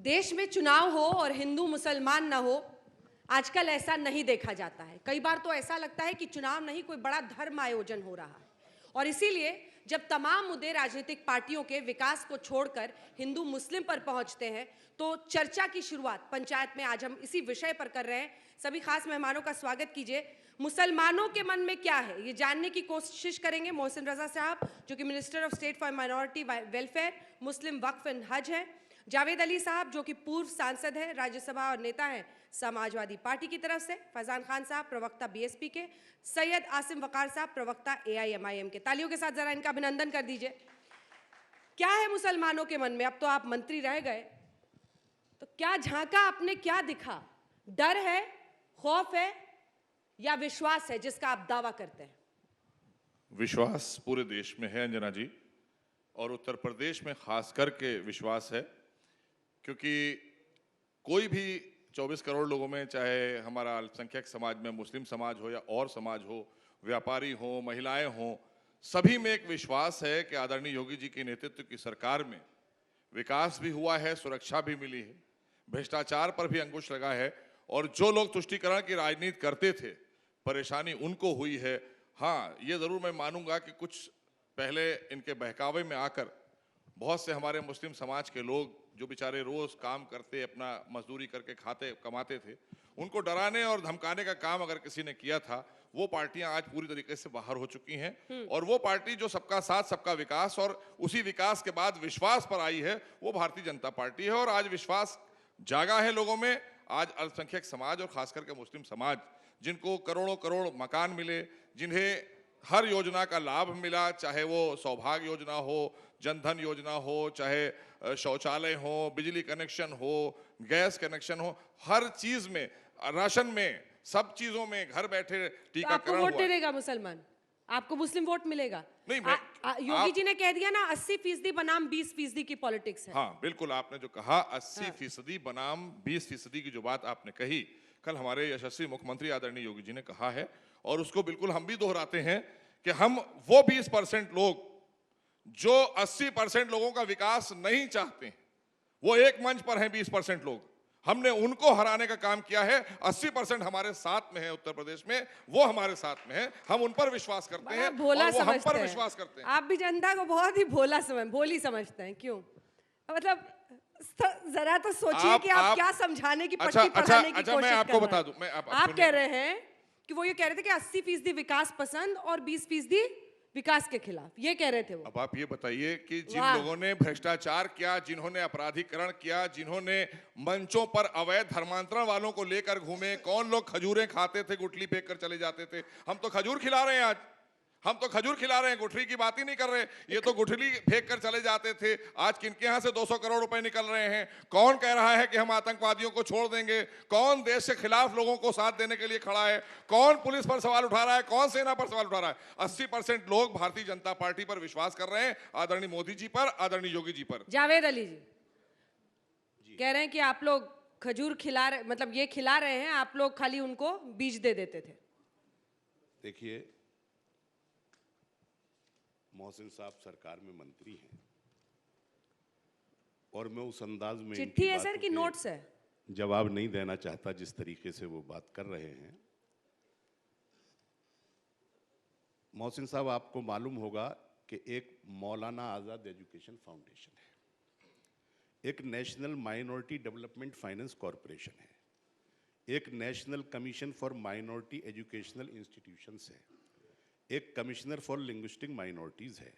देश में चुनाव हो और हिंदू मुसलमान ना हो, आजकल ऐसा नहीं देखा जाता है। कई बार तो ऐसा लगता है कि चुनाव नहीं, कोई बड़ा धर्म आयोजन हो रहा है। और इसीलिए जब तमाम मुद्दे राजनीतिक पार्टियों के विकास को छोड़कर हिंदू मुस्लिम पर पहुंचते हैं, तो चर्चा की शुरुआत पंचायत में आज हम इसी विषय पर कर रहे हैं। सभी खास मेहमानों का स्वागत कीजिए। मुसलमानों के मन में क्या है, ये जानने की कोशिश करेंगे मोहसिन रजा साहब, जो कि minister of state for minority welfare, Muslim Waqf and हज है। जावेद अली साहब, जो कि पूर्व सांसद हैं, राज्यसभा और नेता हैं समाजवादी पार्टी की तरफ से। फैजान खान साहब, प्रवक्ता बीएसपी के। सैयद आसिम वकार साहब, प्रवक्ता एआईएमआईएम के। तालियों के साथ जरा इनका अभिनंदन कर दीजिए। क्या है मुसलमानों के मन में? अब तो आप मंत्री रह गए, तो क्या झांका आपने, क्या दिखा? डर है, खौफ है या विश्वास है जिसका आप दावा करते हैं? विश्वास पूरे देश में है अंजना जी, और उत्तर प्रदेश में खास करके विश्वास है, क्योंकि कोई भी 24 करोड़ लोगों में, चाहे हमारा अल्पसंख्यक समाज में मुस्लिम समाज हो या और समाज हो, व्यापारी हो, महिलाएं हो, सभी में एक विश्वास है कि आदरणीय योगी जी के नेतृत्व की सरकार में विकास भी हुआ है, सुरक्षा भी मिली है, भ्रष्टाचार पर भी अंकुश लगा है, और जो लोग तुष्टीकरण की राजनीति करते थे, परेशानी उनको हुई है। हाँ, ये ज़रूर मैं मानूंगा कि कुछ पहले इनके बहकावे में आकर बहुत से हमारे मुस्लिम समाज के लोग जो बेचारे रोज काम करते, अपना मजदूरी करके खाते कमाते थे, उनको डराने और धमकाने का काम अगर किसी ने किया था, वो पार्टियां आज पूरी तरीके से बाहर हो चुकी हैं। और वो पार्टी जो सबका साथ सबका विकास और उसी विकास के बाद विश्वास पर आई है, वो भारतीय जनता पार्टी है। और आज विश्वास जागा है लोगों में। आज अल्पसंख्यक समाज और खास करके मुस्लिम समाज, जिनको करोड़ों करोड़ मकान मिले, जिन्हें हर योजना का लाभ मिला, चाहे वो सौभाग्य योजना हो, जनधन योजना हो, चाहे शौचालय हो, बिजली कनेक्शन हो, गैस कनेक्शन हो, हर चीज में, राशन में, सब चीजों में घर बैठे टीकाकरण आपको वोट दे देगा मुसलमान? आपको मुस्लिम वोट मिलेगा? नहीं, योगी जी ने कह दिया ना 80% बनाम 20% की पॉलिटिक्स है। हाँ बिल्कुल, आपने जो कहा 80% बनाम 20% की जो बात आपने कही, कल हमारे यशस्वी मुख्यमंत्री आदरणीय योगी जी ने कहा है, और उसको बिल्कुल हम भी दोहराते हैं कि हम वो 20% लोग जो 80% लोगों का विकास नहीं चाहते, वो एक मंच पर हैं 20% लोग, हमने उनको हराने का काम किया है। 80% हमारे साथ में है उत्तर प्रदेश में, वो हमारे साथ में है, हम उन पर विश्वास करते हैं भोला और वो हम पर हैं। विश्वास करते हैं। आप भी जनता को बहुत ही भोली समझते हैं, क्यों? मतलब जरा तो सोचिए कि आप क्या समझाने की पट्टी पढ़ाने की कोशिश मैं आपको बता दूं, आप कह रहे हैं कि वो ये कह रहे थे कि 80% विकास पसंद और 20% विकास के खिलाफ, ये कह रहे थे वो। अब आप ये बताइए कि जिन लोगों ने भ्रष्टाचार किया, जिन्होंने अपराधीकरण किया, जिन्होंने मंचों पर अवैध धर्मांतरण वालों को लेकर घूमे, कौन लोग खजूरें खाते थे, गुठली फेंक कर चले जाते थे? हम तो खजूर खिला रहे हैं आज, हम तो खजूर खिला रहे हैं, गुठली की बात ही नहीं कर रहे। ये तो गुठली फेंक कर चले जाते थे। आज किनके यहां से 200 करोड़ रुपए निकल रहे हैं? कौन कह रहा है कि हम आतंकवादियों को छोड़ देंगे? कौन देश के खिलाफ लोगों को साथ देने के लिए खड़ा है? कौन पुलिस पर सवाल उठा रहा है? कौन सेना पर सवाल उठा रहा है? 80% लोग भारतीय जनता पार्टी पर विश्वास कर रहे हैं, आदरणीय मोदी जी पर, आदरणीय योगी जी पर। जावेद अली जी कह रहे हैं कि आप लोग खजूर खिला रहे, मतलब ये खिला रहे हैं, आप लोग खाली उनको बीज दे देते थे। देखिए, मोहसिन साहब सरकार में मंत्री हैं, और मैं उस अंदाज में चिट्ठी है सर कि नोट्स है, जवाब नहीं देना चाहता जिस तरीके से वो बात कर रहे हैं। मोहसिन साहब, आपको मालूम होगा कि एक मौलाना आज़ाद एजुकेशन फाउंडेशन है, एक national minority development finance corporation है, एक national commission for minority educational institutions है, एक कमिश्नर फॉर लिंग्विस्टिक माइनॉरिटीज़ है,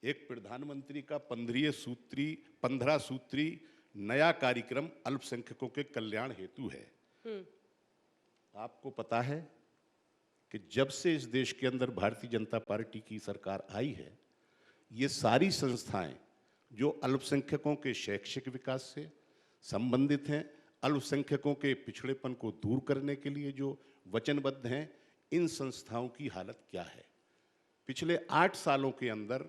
एक प्रधानमंत्री का 15 सूत्री नया कार्यक्रम अल्पसंख्यकों के कल्याण हेतु है। आपको पता है कि जब से इस देश के अंदर भारतीय जनता पार्टी की सरकार आई है, ये सारी संस्थाएं जो अल्पसंख्यकों के शैक्षिक विकास से संबंधित हैं, अल्पसंख्यकों के पिछड़ेपन को दूर करने के लिए जो वचनबद्ध हैं, इन संस्थाओं की हालत क्या है? पिछले 8 सालों के अंदर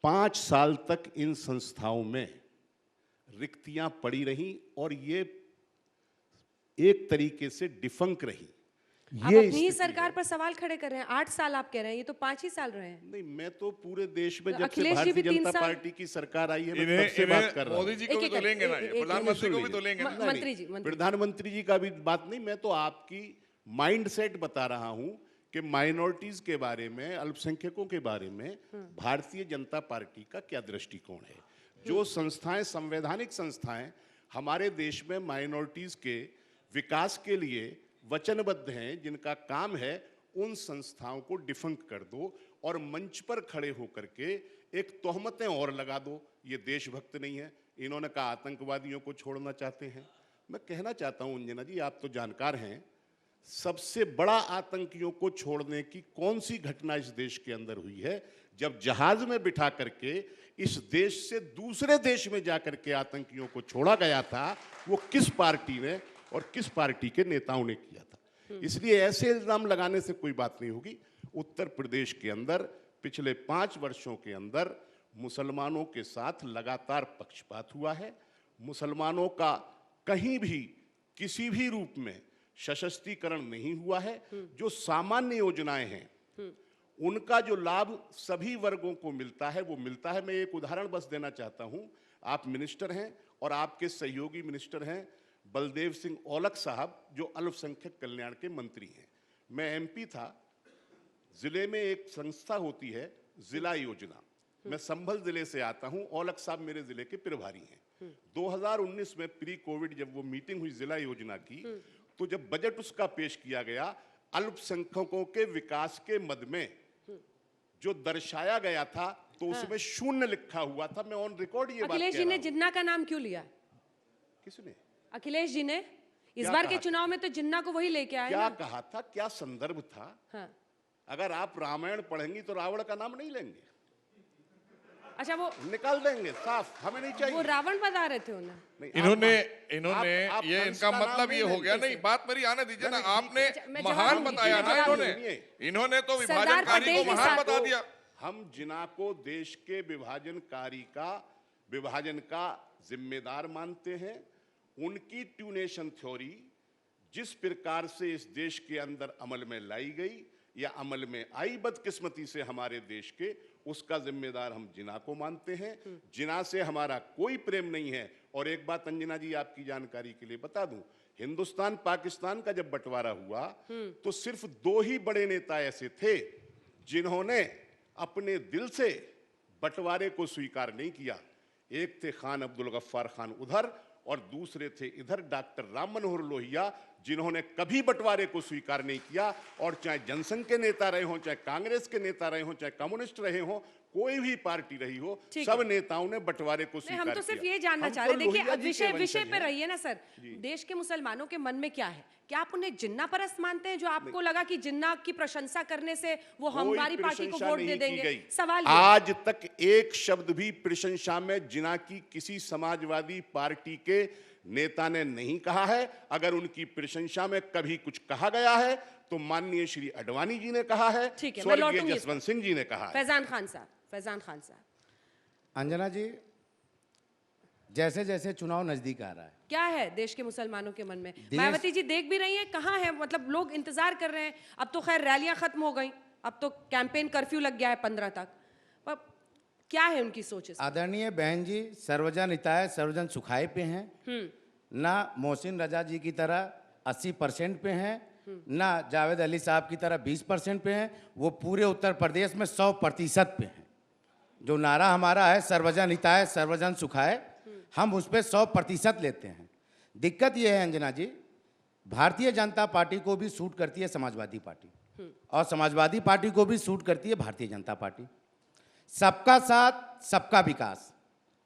5 साल तक इन संस्थाओं में रिक्तियां पड़ी रहीं और ये एक तरीके से डिफंक रही। आप ये अपनी ही स्थिति सरकार है। पर सवाल खड़े कर रहे हैं। 8 साल आप कह रहे हैं, ये तो 5 ही साल रहे हैं। नहीं, मैं तो पूरे देश में तो जब से अखिलेश जी भारतीय भी 3 जनता साल- पार्टी की सरकार आई है, मैं इन्हें तब से बात कर रहा हूँ। मोदी जी को भी एक- तो एक- लेंगे ना, एक- ये एक- प्रधानमंत्री को भी तो एक- लेंगे ना। नहीं, मंत्री जी, मंत्री। प्रधानमंत्री जी का भी बात नहीं, मैं तो आपकी माइंडसेट बता रहा हूं कि माइनॉरिटीज के बारे में, अल्पसंख्यकों के बारे में भारतीय जनता पार्टी का क्या दृष्टिकोण है। जो संस्थाएं, संवैधानिक संस्थाएं हमारे देश में माइनॉरिटीज के विकास के लिए वचनबद्ध हैं, जिनका काम है उन संस्थाओं को डिफंक कर दो और मंच पर खड़े होकर के एक तोहमतें और लगा दो, ये देशभक्त नहीं है। इन्होंने कहा आतंकवादियों को छोड़ना चाहते हैं। मैं कहना चाहता हूं अंजना जी, आप तो जानकार हैं, सबसे बड़ा आतंकियों को छोड़ने की कौन सी घटना इस देश के अंदर हुई है? जब जहाज में बिठा करके इस देश से दूसरे देश में जाकर के आतंकियों को छोड़ा गया था, वो किस पार्टी ने और किस पार्टी के नेताओं ने किया था। इसलिए ऐसे इल्जाम लगाने से कोई बात नहीं होगी। उत्तर प्रदेश के अंदर पिछले 5 वर्षों के अंदर मुसलमानों के साथ लगातार पक्षपात हुआ है। मुसलमानों का कहीं भी किसी भी रूप में सशक्तिकरण नहीं हुआ है। जो सामान्य योजनाएं हैं उनका जो लाभ सभी वर्गों को मिलता है वो मिलता है। मैं एक उदाहरण बस देना चाहता हूं। आप मिनिस्टर हैं और आपके सहयोगी मिनिस्टर हैं बलदेव सिंह औलख साहब, जो अल्पसंख्यक कल्याण के मंत्री हैं। मैं एमपी था, जिले में एक संस्था होती है जिला योजना, मैं संभल जिले से आता हूं, औलख साहब मेरे जिले के प्रभारी हैं। 2019 में प्री कोविड जब वो मीटिंग हुई जिला योजना की, तो जब बजट उसका पेश किया गया, अल्पसंख्यकों के विकास के मद में जो दर्शाया गया था तो उसमें 0 लिखा हुआ था। मैं ऑन रिकॉर्ड ये बात कह अखिलेश जी ने रहा हूं। जिन्ना का नाम क्यों लिया? किसने अखिलेश जी ने इस क्या बार के कहा? चुनाव में तो जिन्ना को वही लेके आए क्या ना। कहा था, क्या संदर्भ था? हाँ। अगर आप रामायण पढ़ेंगी तो रावण का नाम नहीं लेंगे, अच्छा, वो निकाल देंगे साफ, हमें नहीं चाहिए। रावण बता रहे थे उन्हें। नहीं, इन्होंने आप ये कंस इनका का नाम मतलब नहीं ये हो लेंगे। गया। नहीं, बात मेरी आने दीजिए ना। आपने अच्छा, मैं जवाब महान दूंगी, बताया मैं ना, जवाब इन्होंने तो सरदार विभाजनकारी पटेल को के महान साथ- बता दिया। हम जिना को देश के विभाजन का जिम्मेदार मानते हैं। उनकी टू नेशन थ्योरी जिस प्रकार से इस देश के अंदर अमल में लाई गई या अमल में आई बदकिस्मती से हमारे देश के, उसका जिम्मेदार हम जिना को मानते हैं। जिना से हमारा कोई प्रेम नहीं है। और एक बात अंजना जी आपकी जानकारी के लिए बता दूं, हिंदुस्तान पाकिस्तान का जब बंटवारा हुआ तो सिर्फ 2 ही बड़े नेता ऐसे थे जिन्होंने अपने दिल से बंटवारे को स्वीकार नहीं किया। एक थे खान अब्दुल गफ्फार खान उधर, और दूसरे थे इधर डॉक्टर राम मनोहर लोहिया, जिन्होंने कभी बंटवारे को स्वीकार नहीं किया। और चाहे जनसंघ के नेता रहे हों, चाहे कांग्रेस के नेता रहे हों, चाहे कम्युनिस्ट रहे हों, कोई भी पार्टी रही हो, ठीक सब है। नेताओं ने बंटवारे को नहीं, स्वीकार हम तो सिर्फ किया। ये जानना हम चाह तो रहे हैं। देखिए, लोहिया अब जी के विषय वंशज पे हैं। रहिए ना सर। देश के मुसलमानों के मन में क्या है? क्या आप उन्हें जिन्ना परस्त मानते हैं, जो आपको लगा कि जिन्ना की प्रशंसा करने से वो हमारी कोई पार्टी को प्रशंसा वोट नहीं दे की देंगे? गई। सवाल ये। आज तक एक शब्द भी प्रशंसा में जिना की किसी समाजवादी पार्टी के नेता ने नहीं कहा है। अगर उनकी प्रशंसा में कभी कुछ कहा गया है तो माननीय श्री अडवाणी जी ने कहा है, ठीक है, मैं स्वर्गीय लौटूंगी इस जसवंत सिंह जी ने कहा है। फैजान खान साहब, फैजान खान साहब, अंजना जी, जैसे जैसे चुनाव नजदीक आ रहा है, क्या है देश के मुसलमानों के मन में? देश- मायावती जी देख भी रही हैं, कहाँ है? मतलब लोग इंतजार कर रहे हैं। अब तो खैर रैलियां खत्म हो गई, अब तो कैंपेन कर्फ्यू लग गया है 15 तक। पर क्या है उनकी सोच इस? आदरणीय बहन जी सर्वजन हिताय सर्वजन सुखाय पे हैं, ना मोहसिन रजा जी की तरह 80% पे हैं, ना जावेद अली साहब की तरह 20% पे हैं। वो पूरे उत्तर प्रदेश में 100% पे हैं। जो नारा हमारा है सर्वजन हिताय सर्वजन सुखाय, हम उस पर 100% लेते हैं। दिक्कत ये है अंजना जी, भारतीय जनता पार्टी को भी सूट करती है समाजवादी पार्टी, और समाजवादी पार्टी को भी सूट करती है भारतीय जनता पार्टी। सबका साथ सबका विकास।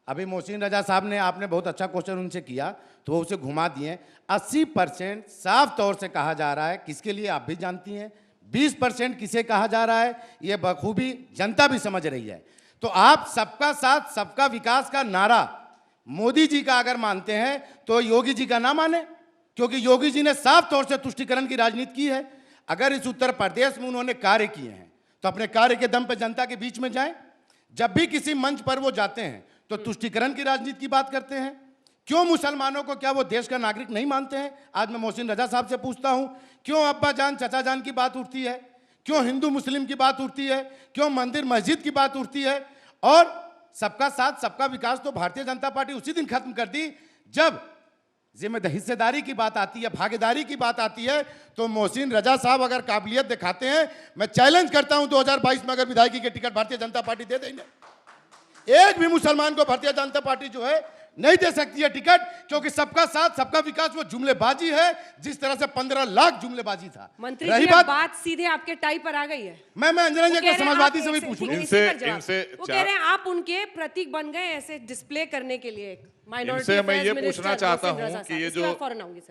अभी मोहसिन रजा साहब ने, आपने बहुत अच्छा क्वेश्चन उनसे किया तो वो उसे घुमा दिए। 80% साफ तौर से कहा जा रहा है, किसके लिए आप भी जानती हैं। 20% किसे कहा जा रहा है ये बखूबी जनता भी समझ रही है। तो आप सबका साथ सबका विकास का नारा मोदी जी का अगर मानते हैं तो योगी जी का ना माने, क्योंकि योगी जी ने साफ तौर से तुष्टीकरण की राजनीति की है। अगर इस उत्तर प्रदेश में उन्होंने कार्य किए हैं तो अपने कार्य के दम पर जनता के बीच में जाएं। जब भी किसी मंच पर वो जाते हैं तो तुष्टीकरण की राजनीति की बात करते हैं, क्यों मुसलमानों को क्या वो देश का नागरिक नहीं मानते हैं? आज मैं मोहसिन रजा साहब से पूछता हूं, क्यों अब्बा जान चचा जान की बात उठती है? क्यों हिंदू मुस्लिम की बात उठती है? क्यों मंदिर मस्जिद की बात उठती है? और सबका साथ सबका विकास तो भारतीय जनता पार्टी उसी दिन खत्म कर दी जब जिम्मेदारी हिस्सेदारी की बात आती है, भागीदारी की बात आती है। तो मोहसिन रजा साहब अगर काबिलियत दिखाते हैं, मैं चैलेंज करता हूं 2022 में अगर विधायकी के टिकट भारतीय जनता पार्टी दे देंगे, एक भी मुसलमान को भारतीय जनता पार्टी जो है नहीं दे सकती है टिकट, क्योंकि सबका साथ सबका विकास वो जुमलेबाजी है, जिस तरह से 15 लाख जुमलेबाजी था। मंत्री रही जी, बात सीधे आपके टाई पर आ गई है। मैं अंजना जी को समाजवादी से भी पूछ लूं। वो कह रहे हैं आप उनके प्रतीक बन गए ऐसे डिस्प्ले करने के लिए। इनसे मैं ये पूछना चाहता हूँ कि ये जो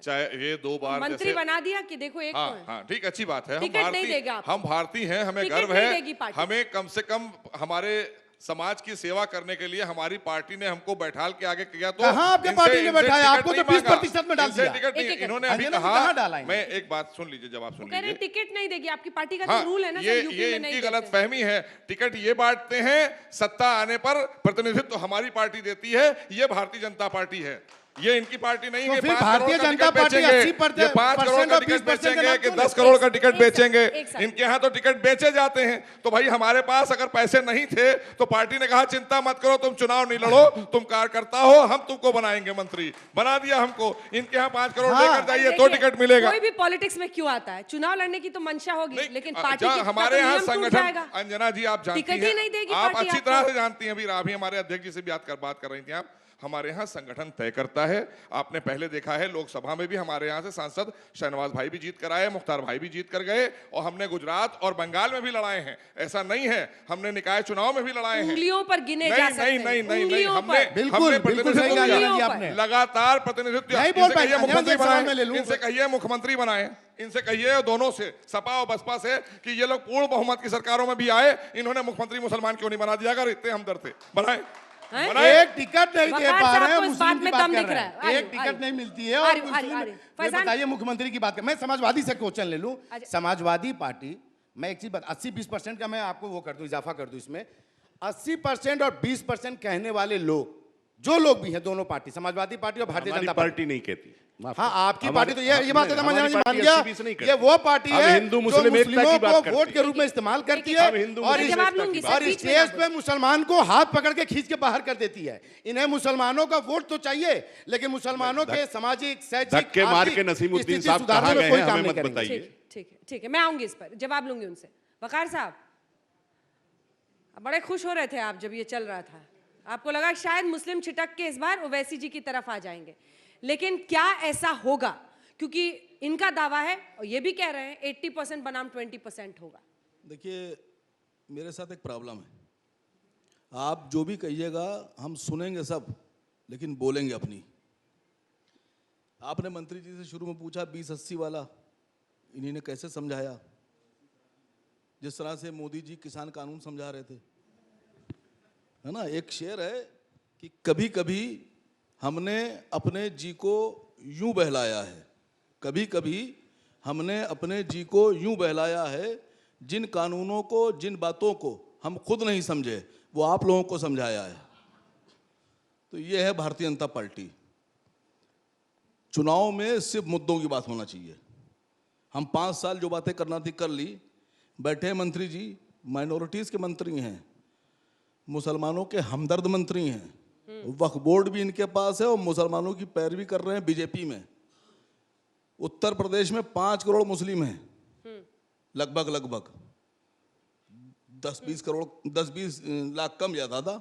चाहे ये 2 बार मंत्री बना दिया कि देखो एक हाँ हाँ ठीक, अच्छी बात है। टिकट नहीं देगा, हम भारतीय हैं, हमें टिकट गर्व नहीं है। देगी पार्टी। हमें कम से कम हमारे समाज की सेवा करने के लिए हमारी पार्टी ने हमको बैठाल के आगे किया। तो कहाँ आपके पार्टी ने बैठाया? आपको तो 20% में डाल दिया। टिकट नहीं, इन्होंने अभी कहा। मैं एक बात सुन लीजिए, जवाब सुन लीजिए। टिकट नहीं देगी, आपकी पार्टी का हाँ, तो रूल है ना। ये इनकी गलत फहमी है। टिकट ये बांटते हैं, सत्ता आने पर प्रतिनिधित्व तो हमारी पार्टी देती है। ये भारतीय जनता पार्टी है, ये इनकी पार्टी नहीं है। तो भारतीय जनता पार्टी 80% 5 करोड़ का टिकट बेचेंगे कि 10 करोड़ का टिकट बेचेंगे? इनके यहाँ तो टिकट बेचे जाते हैं। तो भाई हमारे पास अगर पैसे नहीं थे तो पार्टी ने कहा चिंता मत करो, तुम चुनाव नहीं लड़ो, तुम कार्यकर्ता हो, हम तुमको बनाएंगे मंत्री। बना दिया हमको। इनके यहाँ 5 करोड़ लेकर जाइए तो टिकट मिलेगा। कोई भी पॉलिटिक्स में क्यों आता है? चुनाव लड़ने की तो मंशा होगी, लेकिन पार्टी हमारे यहाँ संगठन, अंजना जी आप जानती टिकट ही नहीं देगी हैं, आप पार्टी अच्छी आपको। तरह से जानती हैं। अभी हमारे अध्यक्ष जी से भी बात कर रही थी आप। हमारे यहाँ संगठन तय करता है। आपने पहले देखा है लोकसभा में भी हमारे यहाँ से सांसद शहनवाज भाई भी जीत कर आए, मुख्तार भाई भी जीत कर गए, और हमने गुजरात और बंगाल में भी लड़ाए हैं। ऐसा नहीं है, हमने निकाय चुनाव में भी लड़ाए हैं। उंगलियों पर गिने जा सकते हैं। नहीं, बिल्कुल लगातार प्रतिनिधित्व। इनसे कहिए मुख्यमंत्री बनाए, इनसे कहिए दोनों से, सपा और बसपा से, कि ये लोग पूर्ण बहुमत की सरकारों में भी आए, इन्होंने मुख्यमंत्री मुसलमान क्यों नहीं बना दिया? अगर इतने हमदर्द थे बनाए। एक टिकट नहीं दे पा रहे हैं, मुस्लिम की बात दम कर रहे हैं। एक टिकट नहीं मिलती है और बताइए मुख्यमंत्री की बात कर। मैं समाजवादी से क्वेश्चन ले लूं। समाजवादी पार्टी, मैं एक चीज 80-20% का मैं आपको वो कर दूं, इजाफा कर दूं इसमें। 80% और 20% कहने वाले लोग, जो लोग भी हैं दोनों पार्टी, समाजवादी पार्टी और भारतीय जनता पार्टी नहीं कहती। हाँ, आपकी पार्टी तो ये बात है, मान गया ये वो पार्टी है हिंदू जो मुस्लिम मुस्लिमों को वोट के रूप में इस्तेमाल करती है और स्टेज पे मुसलमान को हाथ पकड़ के खींच के बाहर कर देती है। इन्हें मुसलमानों का वोट तो चाहिए, लेकिन मुसलमानों के सामाजिक, शैक्षिक, धक्के मार के नसीमुद्दीन साहब कहाँ गए हैं, हमें मत बताइए। ठीक है, मैं आऊंगी इस पर, जवाब लूंगी उनसे। वकार साहब, बड़े खुश हो रहे थे आप जब ये चल रहा था, आपको लगा शायद मुस्लिम छिटक के इस बार ओवैसी जी की तरफ आ जाएंगे, लेकिन क्या ऐसा होगा? क्योंकि इनका दावा है और ये भी कह रहे हैं 80% बनाम 20% होगा। देखिए, मेरे साथ एक प्रॉब्लम है। आप जो भी कहिएगा हम सुनेंगे सब, लेकिन बोलेंगे अपनी। आपने मंत्री जी से शुरू में पूछा 20-80 वाला, इन्हीं ने कैसे समझाया? जिस तरह से मोदी जी किसान कानून समझा रहे थे, है ना। एक शेर है कि कभी कभी हमने अपने जी को यूं बहलाया है, कभी कभी हमने अपने जी को यूं बहलाया है, जिन कानूनों को, जिन बातों को हम खुद नहीं समझे, वो आप लोगों को समझाया है। तो ये है भारतीय जनता पार्टी। चुनाव में सिर्फ मुद्दों की बात होना चाहिए। हम 5 साल जो बातें करना थी कर ली। बैठे मंत्री जी माइनॉरिटीज़ के मंत्री हैं, मुसलमानों के हमदर्द मंत्री हैं, वक्फ बोर्ड भी इनके पास है और मुसलमानों की पैरवी कर रहे हैं बीजेपी में। उत्तर प्रदेश में 5 करोड़ मुस्लिम हैं, लगभग 10-20 लाख कम या ज़्यादा।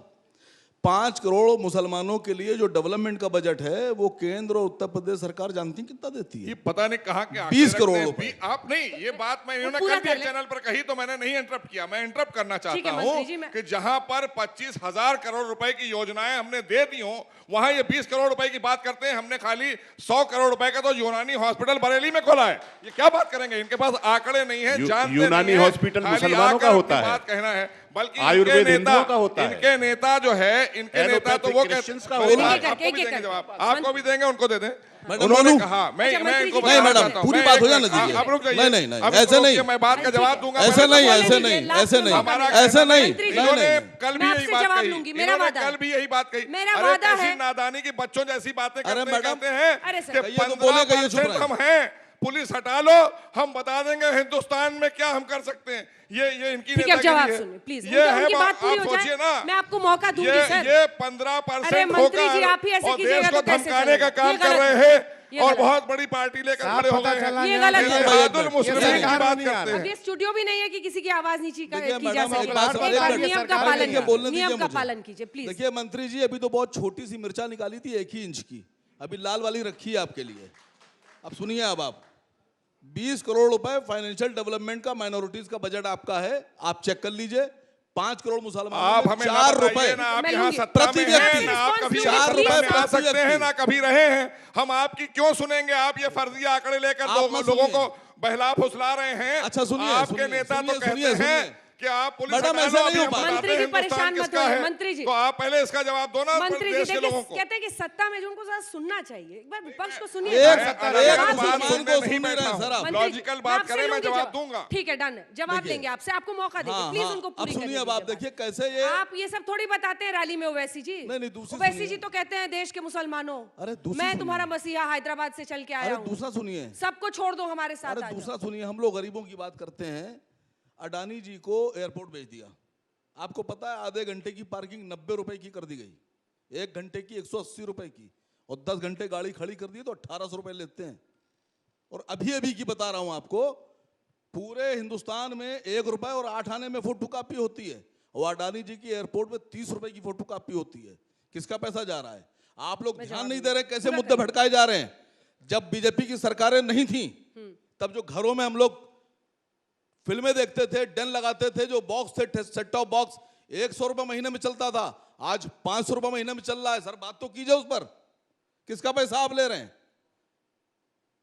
5 करोड़ मुसलमानों के लिए जो डेवलपमेंट का बजट है वो केंद्र और उत्तर प्रदेश सरकार जानती है कितना देती है? ये पता नहीं कहाँ के 20 करोड़ रुपए। आप नहीं, ये बात मैं इन्होंने कल भी चैनल पर कही तो मैंने नहीं इंटरप्ट किया। मैं इंटरप्ट करना चाहता हूँ कि जहां पर 25,000 करोड़ रुपए की योजनाएं हमने दे दी हो, वहां ये 20 करोड़ रुपए की बात करते हैं। हमने खाली 100 करोड़ रुपए का तो यूनानी हॉस्पिटल बरेली में खोला है। ये क्या बात करेंगे? इनके पास आंकड़े नहीं है, जानते यूनानी हॉस्पिटल मुसलमानों का होता है, बात कहना है, बल्कि आयुर्वेद हिंदुओं का होता है। इनके नेता जो है, इनके नेता तो वो कहते हैं, का होता है। आपको भी देंगे, उनको दे दें। मैडम, उन्होंने बोलूं? कहा मैं अच्छा, मंत्री इनको जी, नहीं बताना मैडम, चाहता हूं। पूरी मैं बात एक हो जाने मिनट, दीजिए। आप रुक जाइए। नहीं, नहीं, नहीं, अब ऐसे रुक नहीं। के मैं बात का जवाब दूंगा। ऐसे पहले नहीं, तो ऐसे बोलने नहीं, दीजिए। ऐसे नहीं, हमारा ऐसे कहना नहीं, है, मंत्री जी, इन्होंने नहीं, नहीं। कल मैं भी आपसे यही बात जवाब कही, लूंगी, मेरा इन्होंने वादा कल है। भी यही बात कही। मेरा अरे वादा कैसी है। नादानी की बच्चों जैसी बातें अरे करते मैडम, कहते हैं अरे सर, कि कहिए तो बोले, कहिए, चुप 15% रहे। हम हैं, पुलिस हटा लो, हम बता देंगे हिंदुस्तान में क्या हम कर सकते हैं। ये इनकी ठीक है, अब जवाब नेतागिरी है। सुनिए प्लीज। ये है, उनकी बात पूरी आप हो सोचिए ना, जाए, मैं आपको मौका दूंगी सर। ये अरे 15% मंत्री जी, होकर आप ही ऐसे और कीजिएगा देश को तो कैसे धमकाने का चलेगा? काम ये कर गलत रहे है। हैं ये और गलत बहुत बड़ी पार्टी लेकर साफ खड़े हो पता गए चला हैं। ये अंजना गलत जी, है। भाई, एक बहादुर मिनट, मुस्लिम ये की सरकार बात नहीं आ करते रहा। हैं। अब ये स्टूडियो भी नहीं है कि किसी की आवाज नीची देखिए की जा मैडम, सके। एक बात सरकार एक बार के नियम का सरकार पालन देखिए, बोलने कीजिए, दीजिए नियम का मुझे। पालन कीजिए प्लीज। देखिए मंत्री जी, अभी तो बहुत छोटी सी मिर्चा निकाली थी 1 ही इंच की, अभी लाल वाली रखी है आपके लिए। अब सुनिए, अब आप 20 करोड़ रुपए फाइनेंशियल डेवलपमेंट का माइनॉरिटीज का बजट आपका है, आप चेक कर लीजिए। 5 करोड़ मुसलमान, आप हमें 4 ना रुपए बताइए ना आप मैं यहाँ लूंगी। सत्ता प्रति में व्यक्ति। हैं, ना आप कभी चार सत्ता रुपए में आ प्रति सकते हैं, व्यक्ति। ना कभी रहे हैं। हम आपकी क्यों सुनेंगे? आप ये फर्जी आंकड़े लेकर आप ना लोगों सुनिए। को बहला फुसला रहे हैं। अच्छा, सुनिए, आपके सुनिए, नेता तो सुनिए, कहते सुनिए, हैं सुनिए। कि आप पुलिस मैडम, हटा ऐसा लो, नहीं अभी हो हम पाएगा। बताते मंत्री जी, हैं हिंदुस्तान परेशान मत किसका होइए, है। मंत्री जी। तो आप पहले इसका जवाब दो ना मंत्री जी देश के देखिए, लोगों को। कहते हैं कि सत्ता में जो उनको जरा सुनना चाहिए, एक बार विपक्ष को सुनिए। एक मैं सत्ता- अलग एक अलग जवाब बात दीजिए। सुनने को नहीं सुन नहीं बैठा रहे हैं, सर, हूं। आप। मंत्री जी, लॉजिकल मैं बात आपसे करें, मैं लूंगी जवाब दूंगा। ठीक है, डन, जवाब देखिए। देंगे आपसे, आपको मौका देंगे, हाँ, प्लीज हाँ, उनको अब पूरी सुनिए, करने अब आप दीजिए देखिए बात। कैसे ये, आप ये सब थोड़ी बताते हैं रैली में ओवैसी जी। नहीं, दूसरी ओवैसी सुनिए। जी तो कहते हैं देश के मुसलमानों, अरे दूसरी मैं सुनिए। तुम्हारा मसीहा हैदराबाद से चल के आया अरे हूँ, दूसरा सुनिए, सबको छोड़ दो हमारे साथ अरे आ जाओ। दूसरा सुनिए, हम लोग गरीबों की बात करते हैं। अडानी जी को एयरपोर्ट भेज दिया, आपको पता है आधे घंटे की पार्किंग 90 रुपए की कर दी गई, 1 घंटे की 180 रुपए की, और 10 घंटे गाड़ी खड़ी कर दी तो 1800 रुपए लेते हैं। और अभी अभी की बता रहा हूं आपको, पूरे हिंदुस्तान में 1 रुपए और 8 आने में फोटो कॉपी होती है, और अडानी जी की एयरपोर्ट में 30 रुपए की फोटो कॉपी होती है। किसका पैसा जा रहा है? आप लोग ध्यान नहीं दे रहे कैसे पूरा मुद्दे भटकाए जा रहे हैं। जब बीजेपी की सरकारें नहीं थी, तब जो घरों में हम लोग फिल्में देखते थे, डन लगाते थे, जो बॉक्स थे सेट टॉप बॉक्स, 100 रुपए महीने में चलता था, आज 500 रुपए महीने में चल रहा है। सर बात तो कीजिए उस पर, किसका पैसा आप ले रहे हैं?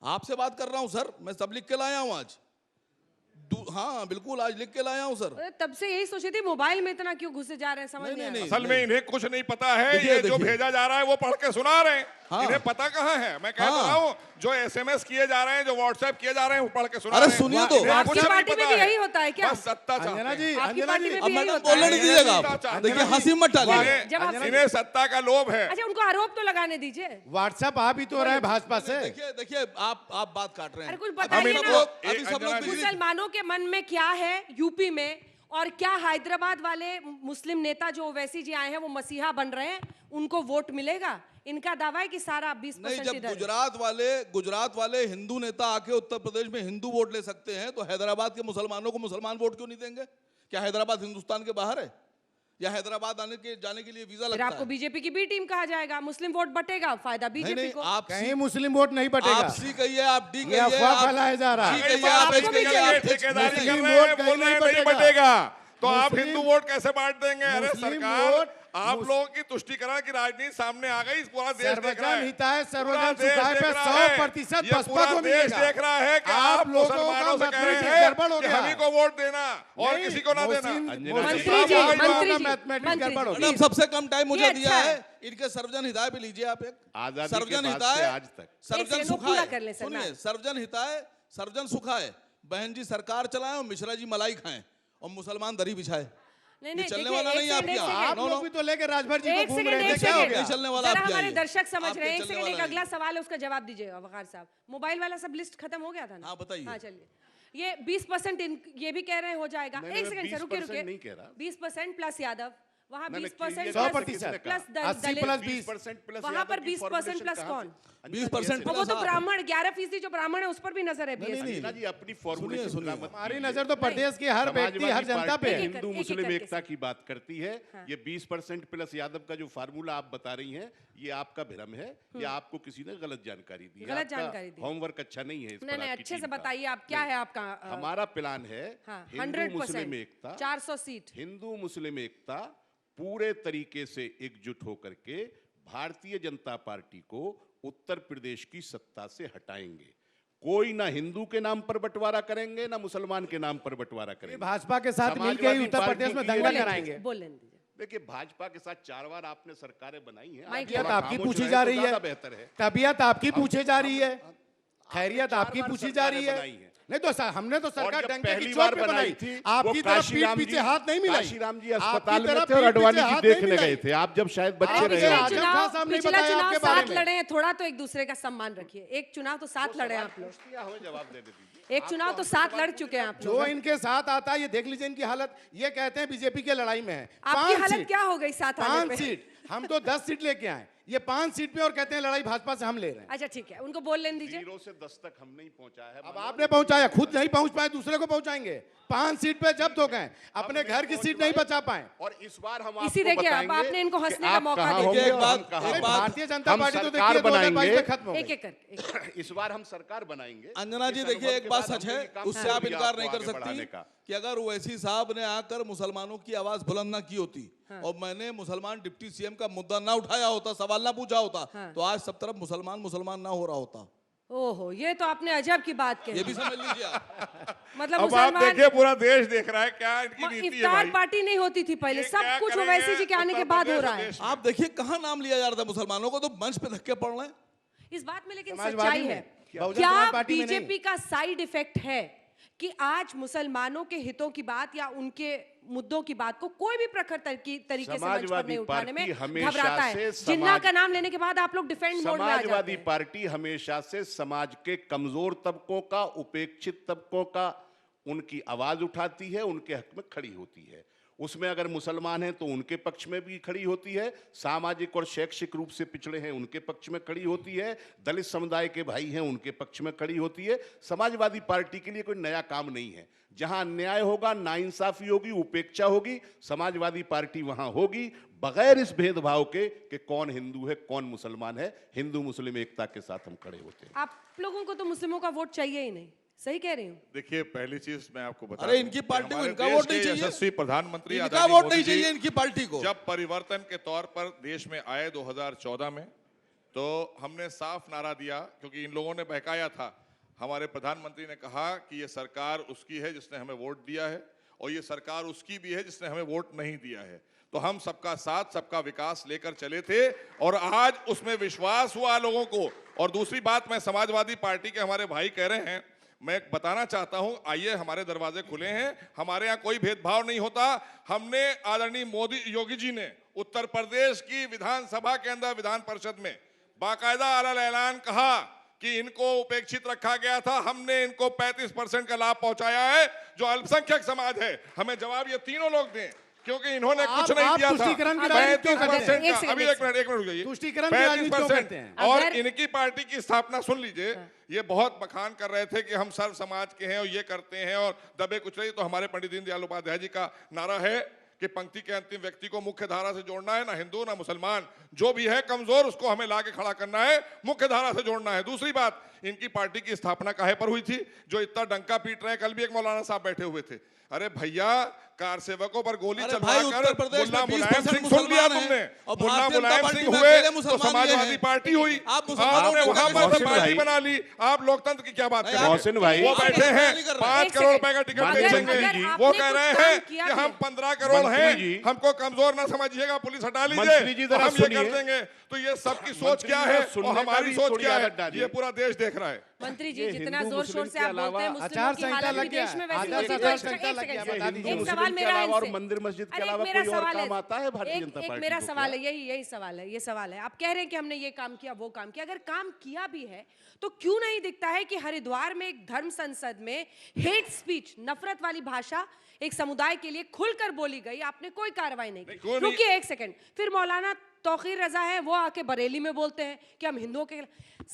आपसे बात कर रहा हूं सर, मैं सब लिख के लाया हूं आज। हाँ बिल्कुल, आज लिख के लाया हूं सर। अरे तब से यही सोची थी, मोबाइल में इतना क्यों घुसे जा रहे हैं, समझ नहीं, नहीं आ नहीं, रहा। असल में इन्हें कुछ नहीं पता है। देखिए, ये जो देखिए। भेजा जा रहा है वो पढ़ के सुना रहे हैं। हाँ। इन्हें पता कहाँ है? मैं कह हाँ। रहा हूँ जो एसएमएस किए जा रहे हैं, जो व्हाट्सएप किए जा रहे हैं, वो पढ़ के सुना अरे रहे हैं। सुनिए तो। इन्हें आपकी कुछ नहीं पार्टी में पता भी है। यही होता है क्या? बस सत्ता चाहते अंजना हैं। जी, आपकी अंजना पार्टी जी, में अब भी यही मैडम होता है। बोलने नहीं दीजिएगा आप, अंजना देखिए जी, हंसी मत डालिए। इन्हें- जवाब इन्हें सत्ता का लोभ है। अच्छा, उनको आरोप तो लगाने दीजिए। व्हाट्सएप आप ही तो रहे हैं भाजपा से। देखिए देखिए, आप बात काट रहे अरे हैं। कुछ अभी बताइए इनको- ना। अभी सब लोग अंजना जी, बिजली- मुसलमानों के मन में क्या है यूपी में, और क्या हैदराबाद वाले मुस्लिम नेता जो ओवैसी जी आए हैं वो मसीहा बन रहे हैं, उनको वोट मिलेगा? इनका दावा है कि सारा 20% नहीं, जब इधर है। गुजरात वाले हिंदू नेता आके उत्तर प्रदेश में हिंदू वोट ले सकते हैं, तो हैदराबाद के मुसलमानों को मुसलमान वोट क्यों नहीं देंगे? क्या हैदराबाद हिंदुस्तान के बाहर है? या हैदराबाद जाने के लिए वीजा फिर लगता आपको है? बीजेपी की बी टीम कहा जाएगा, मुस्लिम वोट बटेगा, फायदा नहीं बीजेपी नहीं, को। आप कहीं मुस्लिम वोट नहीं बटेगा। आप सी कहिए, आप डी ये कहिए, अफवाह आप फैलाया जा रहा है। जी कहिए, आपको आप एच भी कहिए, चाहिए। आप ठेकेदारी कर मुस्लिम रहे हैं, वोट बोल कहीं रहे हैं नहीं नहीं बटेगा। बटेगा, तो आप मुस्लिम- हिंदू वोट कैसे बांट देंगे? अरे मुस्लिम सरकार, वोट- आप लोगों की तुष्टिकरण की राजनीति सामने आ गई, पूरा देश देख रहा सर्वजन है। हिताय पूरा सर्वजन देश सुखाय पे देख रहा है। 100% ये बसपा पूरा को देश मिलेगा। देख रहा है कि आप आप लोगों का मुसलमानों से कह रहे मैथमेटिक्स हैं गड़बड़ हो कि गया। हम ही को वोट देना और नहीं, किसी को ना देना। मोहसिन- अंजना मोहसिन मंत्री साहब, जी, वही बात- मंत्री जी, मैथमेटिक्स मंत्री गड़बड़ हो जी, गया। मैडम सबसे कम टाइम मुझे ये दिया अच्छा है, है। इनके सर्वजन हिताय पे लीजिए आप एक। आजादी के सर्वजन बाद हिताय से आज तक। एक सर्वजन सेकंड, वो पूरा सुखाए, कर लें सर, सुनिए, मैं- सर्वजन हिताय सर्वजन सुखाए, बहन जी सरकार चलाए और मिश्रा जी मलाई खाएं और मुसलमान दरी बिछाए। नहीं ये नहीं, चलने देखिए, वाला एक नहीं है सेकंड, आपके एक यहाँ। सेकंड। आप लोग भी तो लेके राजभर जी को एक घूम सेकंड, रहे थे, एक क्या हो सेकंड। गया? नहीं चलने वाला जरा आपके हमारे यहाँ। दर्शक समझ आपके रहे हैं, एक चलने सेकंड, एक वाला अगला नहीं। सवाल है, उसका जवाब दीजिएगा वकार साहब। मोबाइल वाला सब लिस्ट खत्म हो गया था ना? हाँ, बताइए। हाँ चलिए, ये 20% ये भी कह रहे हैं हो जाएगा। नहीं, एक मैं सेकंड सर, रुकिए 20% नहीं रुकिए। कह रहा। 20% प्लस यादव, वहाँ ना, ना, 20% clear 100% प्लस 80 प्लस 20 20% प्लस वहाँ पर 20% प्लस कौन? 20% वो तो प्लस ब्राह्मण 11% जो ब्राह्मण है उस पर भी नजर है नहीं, BSP। अंजना जी अपनी फॉर्मुलेशन सुनिए, का मत हमारी कीजिए। नजर तो प्रदेश की हर व्यक्ति हर जनता पे है। एक- एक- हिंदू एक- मुस्लिम करके एकता की बात करती है। ये 20% प्लस यादव का जो फार्मूला आप बता रही हैं, ये आपका भ्रम है या आपको किसी ने गलत जानकारी दी है। गलत आपका जानकारी दी। होमवर्क अच्छा नहीं है इस पर नहीं नहीं, आपकी अच्छे से टीम का। बताइए आप, क्या है आपका हमारा प्लान है हाँ, हिंदू मुस्लिम एकता, 400 सीट। हिंदू मुस्लिम एकता पूरे तरीके से एकजुट होकर के भारतीय जनता पार्टी को उत्तर प्रदेश की सत्ता से हटाएंगे। कोई ना हिंदू के नाम पर बंटवारा करेंगे, ना मुसलमान के नाम पर बंटवारा करेंगे। भाजपा के साथ मिलकर ही उत्तर प्रदेश में दंगा कराएंगे। बोलने दीजिए। देखिए, भाजपा के साथ 4 बार आपने सरकारें बनाई हैं। माइक आप थोड़ा तबीयत आपकी खामोश पूछी रहे जा तो रही ज़्यादा है, बेहतर है। तबीयत आपकी पूछी जा रही है, खैरियत 4 आपकी बार पूछी जा रही है। सरकारें बनाई हैं। नहीं तो हमने तो और सरकार जब डंके की पहली चोट बार पे बनाई बनाई थी, आपकी वो तरफ पीठ पीछे हाथ नहीं मिलाई। काशीराम जी आपकी अस्पताल में तरफ थे और पीठ अडवाणी पीछे जी हाथ नहीं देखने मिलाई। गए थे। आप जब शायद अरे बच्चे पिछले रहे आजम होंगे। खान साहब ने पिछला बताया चुनाव आपके बारे साथ में। लड़े हैं, थोड़ा तो एक दूसरे का सम्मान रखिए। एक चुनाव तो साथ लड़े हैं आप लोग, हमें जवाब देने दीजिए। एक चुनाव तो साथ लड़ चुके हैं आप लोग। जो इनके साथ आता है ये देख लीजिए इनकी हालत। ये कहते हैं बीजेपी के लड़ाई में है। आपकी 5 हालत सीट, क्या हो गई साथ आने 5 पे? सीट, हम तो 10 सीट लेके आए, ये 5 सीट पे और कहते हैं लड़ाई भाजपा से हम ले रहे हैं। अच्छा ठीक है, उनको बोल लेने दीजिए। 0 से 10 तक हम नहीं पहुंचा है। अब आपने पहुंचाया, खुद नहीं पहुंच पाए, दूसरे को पहुंचाएंगे। 5 सीट पे जब्त हो गए, अपने घर की सीट नहीं बचा पाए। और इस बार हम इसी आपको देखिए, अब बताएंगे आपने इनको कि हंसने का आप मौका कहाँ दे होंगे दिया। और हम कहाँ एक होंगे। बात- भारतीय जनता हम पार्टी तो सरकार देखिए 2022 बनाएंगे। में खत्म हो एक गई। एक करके इस बार हम सरकार बनाएंगे। अंजना जी इस देखिए, अनुभव एक के बात बाद सच हमने है, ये काम उससे शुरू आप किया इनकार आपको नहीं कर आगे सकती बढ़ाने का। कि अगर ओवैसी साहब ने आकर मुसलमानों की आवाज बुलंद ना की होती और मैंने मुसलमान डिप्टी सीएम का मुद्दा ना उठाया होता, सवाल ना पूछा होता, तो आज सब तरफ मुसलमान मुसलमान ना हो रहा होता। ओहो, ये तो आपने अजब की बात ये कही। भी समझ लीजिए आप। मतलब अब आप मुसलमान देखिए, पूरा देश देख रहा है क्या इनकी नीति है इफ्तार भाई। पार्टी नहीं होती थी पहले, ये सब क्या कुछ करेंगे ओवैसी जी के आने के उत्तर बाद हो प्रदेश रहा और है। देश में? आप देखिए कहाँ नाम लिया जा रहा था मुसलमानों को, तो मंच पे धक्के पड़ रहे हैं। इस बात में लेकिन समाजवादी सच्चाई में, है, बहुजन क्या समाज पार्टी में नहीं। बीजेपी का साइड इफेक्ट है कि आज मुसलमानों के हितों की बात या उनके मुद्दों की बात को कोई भी प्रखर तरीके से मंच पर समाजवादी नहीं उठाने में पार्टी हमेशा घबराता है। से जिन्ना समाज- का नाम लेने के बाद आप लोग डिफेंड मोड में आ जाते समाजवादी हैं। पार्टी हमेशा से समाज के कमजोर तबकों का, उपेक्षित तबकों का, उनकी आवाज उठाती है, उनके हक में खड़ी होती है। उसमें अगर मुसलमान हैं तो उनके पक्ष में भी खड़ी होती है, सामाजिक और शैक्षिक रूप से पिछड़े हैं उनके पक्ष में खड़ी होती है, दलित समुदाय के भाई हैं उनके पक्ष में खड़ी होती है। समाजवादी पार्टी के लिए कोई नया काम नहीं है। जहां अन्याय होगा, नाइंसाफी होगी, उपेक्षा होगी, समाजवादी पार्टी वहां होगी, बगैर इस भेदभाव के कि कौन हिंदू है कौन मुसलमान है। हिंदू मुस्लिम एकता के साथ हम खड़े होते हैं। आप लोगों को तो मुस्लिमों का वोट चाहिए ही नहीं, सही कह रही हूँ। देखिए, पहली चीज मैं आपको बता अरे दूं इनकी कि पार्टी को हमारे इनका देश वोट के नहीं चाहिए। यशस्वी प्रधानमंत्री इनका आदरणीय वोट मोदी नहीं जी चाहिए इनकी पार्टी को। जब परिवर्तन के तौर पर देश में आए 2014 में, तो हमने साफ नारा दिया, क्योंकि इन लोगों ने बहकाया था। हमारे प्रधानमंत्री ने कहा कि ये सरकार उसकी है जिसने हमें वोट दिया है, और ये सरकार उसकी भी है जिसने हमें वोट नहीं दिया है। तो हम सबका साथ सबका विकास लेकर चले थे, और आज उसमें विश्वास हुआ लोगों को। और दूसरी बात, मैं समाजवादी पार्टी के हमारे भाई कह रहे हैं, मैं बताना चाहता हूं, आइए, हमारे दरवाजे खुले हैं, हमारे यहाँ कोई भेदभाव नहीं होता। हमने आदरणीय मोदी योगी जी ने उत्तर प्रदेश की विधानसभा के अंदर, विधान परिषद में बाकायदा अलग ऐलान कहा कि इनको उपेक्षित रखा गया था, हमने इनको 35% का लाभ पहुंचाया है, जो अल्पसंख्यक समाज है। हमें जवाब ये तीनों लोग दें, क्योंकि इन्होंने कुछ नहीं आप दिया था। तुष्टीकरण की राजनीति क्यों करते हैं? 35% एक का, सेकंड, अभी एक एक मिनट रुक जाइए। तुष्टीकरण की राजनीति क्यों 35%, करते हैं? और अगर- इनकी पार्टी की स्थापना सुन लीजिए, ये बहुत बखान कर रहे थे कि हम सर्व समाज के हैं और ये करते हैं और दबे कुचले। तो हमारे पंडित दीनदयाल उपाध्याय जी का नारा है कि पंक्ति के अंतिम व्यक्ति को मुख्य धारा से जोड़ना है, ना हिंदू ना मुसलमान, जो भी है कमजोर उसको हमें लाके खड़ा करना है, मुख्य धारा से जोड़ना है। दूसरी बात, इनकी पार्टी की स्थापना काहे पर हुई थी, जो इतना डंका पीट रहे हैं। कल भी एक मौलाना साहब बैठे हुए थे। अरे भैया, कार सेवकों पर गोली अरे भाई, चलवाकर उत्तर प्रदेश में मुल्ला 20% मुलायम सिंह सुन लिया मुसलमान तुमने, हैं, और मुल्ला भारतीय जनता मुलायम पार्टी सिंह में हुए अकेले तो मुसलमान ये समाजवादी हैं। पार्टी हुई। आप मुसलमानों आपने को वहां कैसे पर मोहसिन पार्टी भाई- बना ली, आप लोकतंत्र की क्या बात कर रहे हैं? मोहसिन भाई- वो आप बैठे कैसे हैं नहीं कर रहे? 5 एक करोड़ सेकंड। रुपए का टिकट अगर- बेचेंगे, अगर वो आपने कह कुछ रहे काम हैं किया कि भी हम है। 15 करोड़ मंत्री हैं, जी- हमको कमजोर ना समझिएगा, पुलिस हटा मंत्री जी लीजिए, जरा हम ये कर सुनिए। देंगे। तो ये सबकी सोच मंत्री क्या जी है जरा सुनने और का हमारी भी सोच थोड़ी क्या आदत है, डालिए। ये पूरा देश देख रहा है। मंत्री जी, ये जितना हिंदू जोर शोर मुस्लिम से के आप बोलते हैं, अलावा मुस्लिमों आचार की संहिता हालत लग भी गया देश में है। वैसी आचार होती है। संहिता तो लग एक गया, सेकंड, बता दीजिए। एक मुस्लिम सवाल के मेरा अलावा और इनसे। मंदिर मस्जिद के अरे, अलावा मेरा कोई और सवाल काम आता है भारतीय जनता एक पार्टी मेरा को सवाल क्या? है, यही सवाल है, ये सवाल है। आप कह रहे हैं कि हमने ये काम किया, वो काम किया। अगर काम किया भी है तो क्यों नहीं दिखता है कि हरिद्वार में एक धर्म संसद में हेट स्पीच, नफरत वाली भाषा एक समुदाय के लिए खुलकर बोली गई, आपने कोई कार्रवाई नहीं क्यों की। नहीं? रुकिए एक सेकंड। फिर मौलाना तौकीर रजा है, वो आके बरेली में बोलते हैं कि हम हिंदुओं के।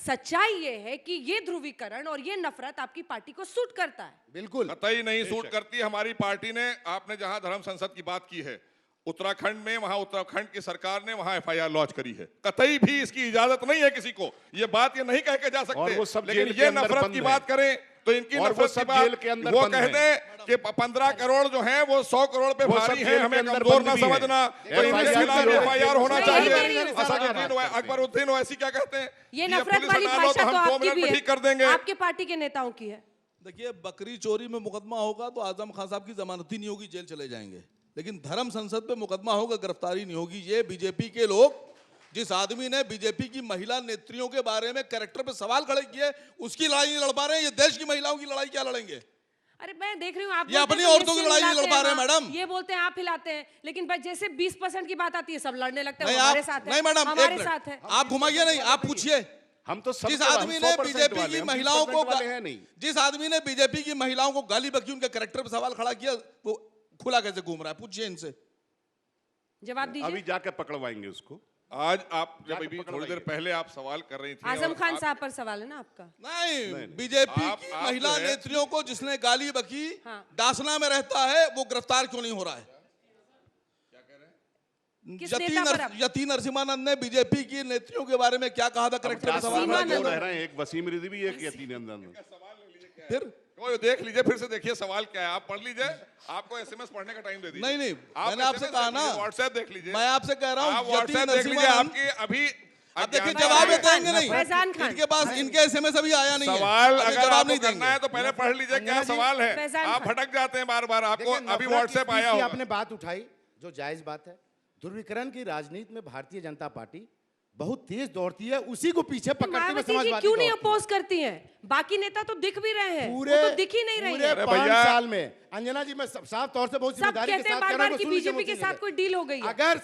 सच्चाई ये है कि ये ध्रुवीकरण और ये नफरत आपकी पार्टी को सूट करता है। बिल्कुल। कतई नहीं सूट करती हमारी पार्टी ने। आपने जहां धर्म संसद की बात की है, उत्तराखंड में, वहां उत्तराखंड की सरकार ने वहां एफआईआर लॉन्च करी है। कतई भी इसकी इजाजत नहीं है किसी को। ये बात ये नहीं कह के जा और सकते। वो सब लेकिन जेल के ये अंदर नफरत बंद की हैं। बात करें तो इनकी और वो नफरत की सब बात, जेल के अंदर वो बंद कहते हैं। हैं कि 15 करोड़ जो हैं वो 100 करोड़ पे वो सब भारी जेल हैं, के हमें अंदर कमजोर बंद ना भी हैं। समझना। तो इनके FIR खिलाफ भी है। एफआईआर होना नहीं, चाहिए। नहीं, नहीं, असदुद्दीन ओवैसी क्या कहते हैं? ये कि नफरत पुलिस वाली हटा लो भाषा तो तो हम 2 आपकी मिनट भी में है, ठीक कर देंगे। आपके पार्टी के नेताओं की है। देखिए, बकरी चोरी में मुकदमा होगा तो आजम खान साहब की जमानत ही नहीं होगी, जेल चले जाएंगे। लेकिन धर्म संसद पे मुकदमा होगा, गिरफ्तारी नहीं होगी। ये बीजेपी के लोग, जिस आदमी ने बीजेपी की महिला नेत्रियों के बारे में कैरेक्टर पे सवाल खड़े किए, उसकी लड़ाई नहीं लड़ पा रहे हैं। ये देश की महिलाओं की लड़ाई क्या लड़ेंगे? अरे मैं देख रही हूँ आप ये बोलते अपनी हैं तो औरतों की ये लड़ाई नहीं हिलाते लड़ पा रहे हैं, हाँ, मैडम। ये बोलते हैं आप हिलाते हैं, लेकिन भाई जैसे 20% की बात आती है सब लड़ने लगते हैं। नहीं, वो हमारे आप साथ है, नहीं मैडम, एक हमारे मिनट, साथ है। आप घुमाइए नहीं, आप पूछिए। हम तो सब जिस आदमी ने बीजेपी की महिलाओं को है नहीं। जिस आदमी ने बीजेपी की महिलाओं को गाली बकी, उनके कैरेक्टर पे सवाल खड़ा किया, वो खुला कैसे घूम रहा है? पूछिए इनसे। जवाब अभी दीजिए। जाके पकड़वाएंगे उसको। आज आप जब अभी थोड़ी देर पहले आप सवाल कर रही थी आजम और खान आप- साहब पर सवाल है ना आपका? नहीं, बीजेपी आप- की आप महिला जो है- नेत्रियों को जिसने गाली बकी, हाँ। डासना में रहता है, वो गिरफ्तार क्यों नहीं हो रहा है? किस नेता पर अब? यति नरसिम्हानंद ने बीजेपी की नेत्रियों के बारे में क्या कहा था कैरेक्टर पे सवाल खड़ा दो किया रह था? रहे हैं, एक वसीम रिजवी, एक यतीन अंदर। फिर वो देख लीजिए, फिर से देखिए सवाल क्या है, आप पढ़ लीजिए। आपको एसएमएस पढ़ने का टाइम दे दीजिए। नहीं, आप मैंने आपसे SMS कहा देख लीजिए, ना, व्हाट्सएप देख लीजिए। मैं आपसे कह रहा हूं, आप यति व्हाट्सएप देख लीजिए। नरसिम्हानंद, आपकी अभी अब देखिए अज्ञानता जवाब है। ये देंगे नहीं। फैजान खान। इनके पास इनके एसएमएस अभी आया नहीं है, सवाल अभी अगर जवाब आपको नहीं करना देंगे। है तो पहले पढ़ लीजिए क्या सवाल है। फैजान आप खान। भटक जाते हैं बार बार। आपको देखिए, अभी नफरत व्हाट्सएप स्पीच आया की होगा। आपने बात उठाई जो जायज बात है। ध्रुवीकरण की राजनीति में भारतीय जनता पार्टी बहुत तेज दौड़ती है, उसी को पीछे पकड़ते हुए मायावती जी समाजवादी क्यों नहीं दौड़ती है। अपोज करती हैं? बाकी नेता तो दिख भी रहे हैं, पूरे वो तो दिख ही नहीं रही पूरे है। 5 भैया- साल में अंजना जी, मैं साफ तौर से बहुत सब जिम्मेदारी के कहते हैं साथ कह बार रहा बार हूं, कि सुन लीजिए बीजेपी के मुझे। साथ कोई डील हो गई है। अगर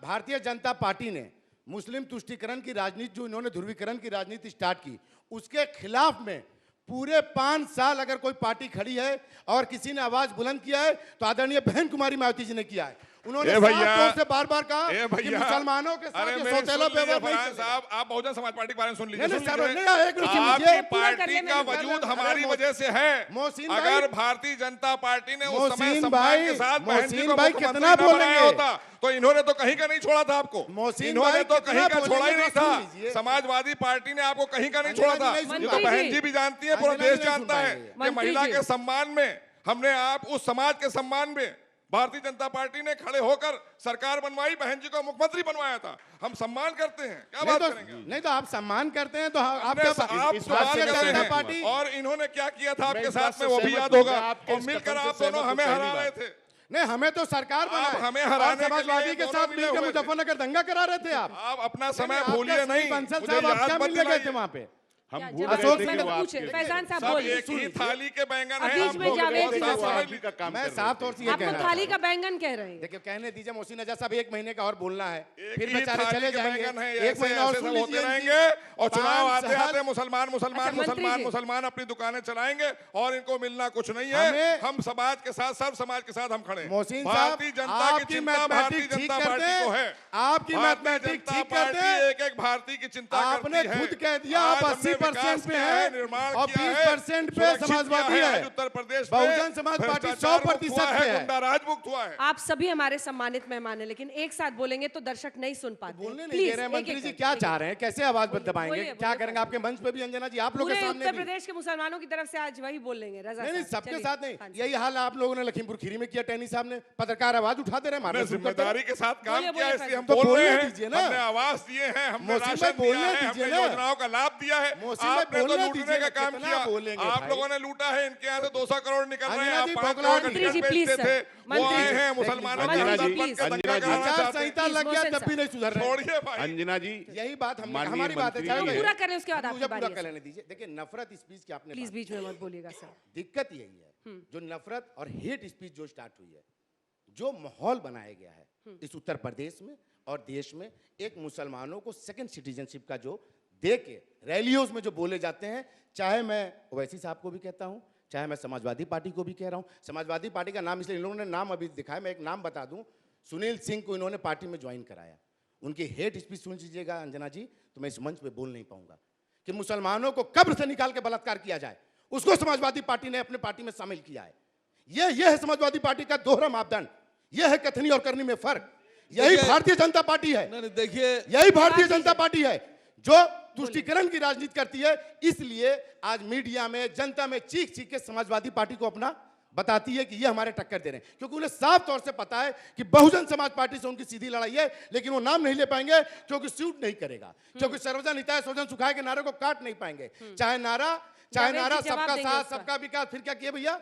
भारतीय जनता पार्टी ने मुस्लिम तुष्टीकरण की राजनीति, जो इन्होंने ध्रुवीकरण की राजनीति स्टार्ट की, उसके खिलाफ में पूरे 5 साल अगर कोई पार्टी खड़ी है और किसी ने आवाज बुलंद किया है तो आदरणीय बहन कुमारी मायावती जी ने किया है। उन्होंने ए साफ भैया, तौर से बार बार कहा ए कि भैया, मुसलमानों के साथ अरे ये मेरी सौतेला सुन लीजिए व्यवहार नहीं फरहान चलेगा। साहब, आप बहुजन समाज पार्टी के बारे में सुन लीजिए। नहीं, सुन सर, लीजिए। नहीं, एक मिनट आपकी सुनिए। पूरा कर पार्टी ले, का मैंने वजूद अरे हमारी वजह से मोहसिन है। भाई- अगर भारतीय जनता पार्टी ने उस समय मोहसिन सम्मान भाई- के साथ बहन जी मोहसिन को भाई मुख्यमंत्री कितना न बनाया बोलेंगे? होता तो इन्होंने तो कहीं का नहीं छोड़ा था आपको। मोहसिन इन्होंने भाई तो कहीं कितना का छोड़ा ही बोलेंगे नहीं तो सुन था। लीजिए। समाजवादी पार्टी ने आपको कहीं का नहीं अंजना छोड़ा जी था। नहीं सुन ये तो पाएंगे। बहन जी भी जानती है, पूरा अंजना जी देश नहीं सुन जानता है पाएंगे। कि मंत्री महिला जी। के सम्मान में हमने आप उस समाज के सम्मान में भारतीय जनता पार्टी ने खड़े होकर सरकार बनवाई, बहन जी को मुख्यमंत्री बनवाया था। हम सम्मान करते हैं, क्या नहीं बात तो करेंगे? नहीं तो आप सम्मान करते हैं तो आप आपने- आप भारतीय सवाल करते जनता हैं। पार्टी और इन्होंने क्या किया था मैं आपके इस साथ बात में से वो भी सहमत याद हूं। होगा। मैं आपके और इस मिलकर कथन से आप दोनों सहमत हूं, हमें पहली हरा रहे बात। थे। नहीं, हमें तो सरकार आप बनाए हमें और हराने के समाजवादी लिए के दोनों साथ मिले मिलकर हुए थे। मुजफ्फरनगर दंगा करा रहे थे आप। आप अपना समय आपका भूलिए श्री नहीं। बंसल मुझे साहब, आप याद क्या मत मिलने गए थे दिलाइए। वहां पे? हम क्या भूल जवाब गए थे दीजिए, कि वो पूछे, आपके- फैजान साहब सब बोलिए। एक ही थाली के बैंगन अब है। बीच आप में लोग जावेद बहुत जी साफ का समझ सवाल। लीजिए। का काम मैं कर रहे साफ थे। तौर से ये आप कहना थाली चाहता का बैंगन कह रहे हूं। हैं। देखिए, कहने दीजिए, मोहसिन नजा साहब 1 महीने का और बोलना है, एक फिर ही बेचारे थाली चले के जाएंगे। बैंगन है, 1 महीना और ऐसे सुन सब होते लीजिए रहेंगे और चुनाव 5 आते साल आते मुसलमान अच्छा, मंत्री जी। मुसलमान अपनी दुकानें चलाएंगे और इनको मिलना कुछ नहीं है। हमें- हम समाज के साथ, सब समाज के साथ हम खड़े हैं। मोहसिन साहब, भारतीय जनता की आपकी चिंता भारतीय मैथमेटिक्स ठीक जनता करते पार्टी को हैं। है। आपकी भारतीय मैथमेटिक्स जनता ठीक करते हैं। पार्टी एक एक भारतीय की चिंता आपने करती है। खुद कह दिया आप आज हमने 80% विकास पे किया हैं निर्माण और किया है, 20% पे सुरक्षित समाजवादी किया है। आज उत्तर प्रदेश में बहुजन समाज पार्टी भ्रष्टाचार 100% मुक्त हुआ पे है। गुंडा राज मुक्त हुआ है। आप सभी हमारे सम्मानित मेहमान हैं, लेकिन एक साथ बोलेंगे तो दर्शक नहीं सुन पाते। बोलने नहीं Please, दे रहे हैं। एक-एक मंत्री जी करके, क्या एक-एक। चाह रहे हैं? कैसे आवाज दबाएंगे? बोलिए, क्या बोलिए। करेंगे? आपके मंच पे भी अंजना जी, आप लोगों के पूरे सामने उत्तर भी। प्रदेश के मुसलमानों की तरफ से आज वही बोल लेंगे। रजा नहीं नहीं, साहब, सबके चलिए। साथ नहीं। हाँ जी। यही हाल आप लोगों ने लखीमपुर खीरी में किया, टैनी साहब ने पत्रकार आवाज उठाते रहे, हमने मारना शुरू करते जिम्मेदारी रहे। के साथ काम बोलिए, किया है, बोलिए, इसलिए हम तो बोल रहे बोलने हैं। दीजिए ना। हमने आवाज दिए हैं, हमने मोहसिन राशन भाई, दिया बोलने है, दीजिए हमने ना। योजनाओं का लाभ दिया है। मोहसिन भाई, आपने तो बोलने लूटने दीजिए का ना, काम कितना किया। बोलेंगे आप भाई? लोगों ने लूटा है, इनके यहाँ से 200 करोड़ निकल रहे हैं। अंजना आप जी, 5 बगलान करोड़ का जी, टिकट प्लीज, बेचते थे, सर। वो मंत्री आए जी, हैं मुसलमानों के मंत्री साथ जी, बन के प्लीज। दंगा कराना आचार चाहते संहिता हैं। लग गया मोहसिन तब भी नहीं सुधर रहे। छोड़िए भाई। अंजना जी, यही बात हम माननीय हमारी बात है। मंत्री चलो जी, भाई, पूरा करें, उसके बाद मुझे आपकी पूरा बारी कर है। लेने दीजिए। देखिए, नफरत स्पीच की आपने प्लीज बात बीच में मत बोलिएगा सर। दिक्कत यही है, जो नफरत और हेट स्पीच जो स्टार्ट हुई है, जो माहौल बनाया गया है इस उत्तर प्रदेश में और देश में, एक मुसलमानों को सेकंड सिटीजनशिप का जो दे के रैलियों में जो बोले जाते हैं, चाहे मैं ओवैसी साहब को भी कहता हूं, चाहे मैं समाजवादी पार्टी को भी कह रहा हूं। समाजवादी पार्टी का नाम इसलिए इन लोगों ने नाम अभी दिखाया, मैं एक नाम बता दूं, सुनील सिंह को इन्होंने पार्टी में ज्वाइन कराया। उनकी हेट स्पीच सुन लीजिएगा अंजना जी, तो मैं इस मंच पे बोल नहीं पाऊंगा कि मुसलमानों को कब्र से निकाल के बलात्कार किया जाए, उसको समाजवादी पार्टी ने अपने पार्टी में शामिल किया है। यह है समाजवादी पार्टी का दोहरा मापदंड, यह है कथनी और करनी में फर्क। यही देखिए- भारतीय जनता पार्टी है, नहीं देखिए, यही भारतीय जनता पार्टी है जो तुष्टीकरण की राजनीति करती है। इसलिए आज मीडिया में, जनता में चीख चीख के समाजवादी पार्टी को अपना बताती है कि ये हमारे टक्कर दे रहे हैं, क्योंकि उन्हें साफ तौर से पता है कि बहुजन समाज पार्टी से उनकी सीधी लड़ाई है, लेकिन वो नाम नहीं ले पाएंगे क्योंकि सूट नहीं करेगा, क्योंकि सर्वजन हिताय स्वजन सुखाय के नारे को काट नहीं पाएंगे। चाहे नारा जावेद जी, जवाब सबका देंगे साथ उसका। सबका विकास, फिर क्या किया भैया,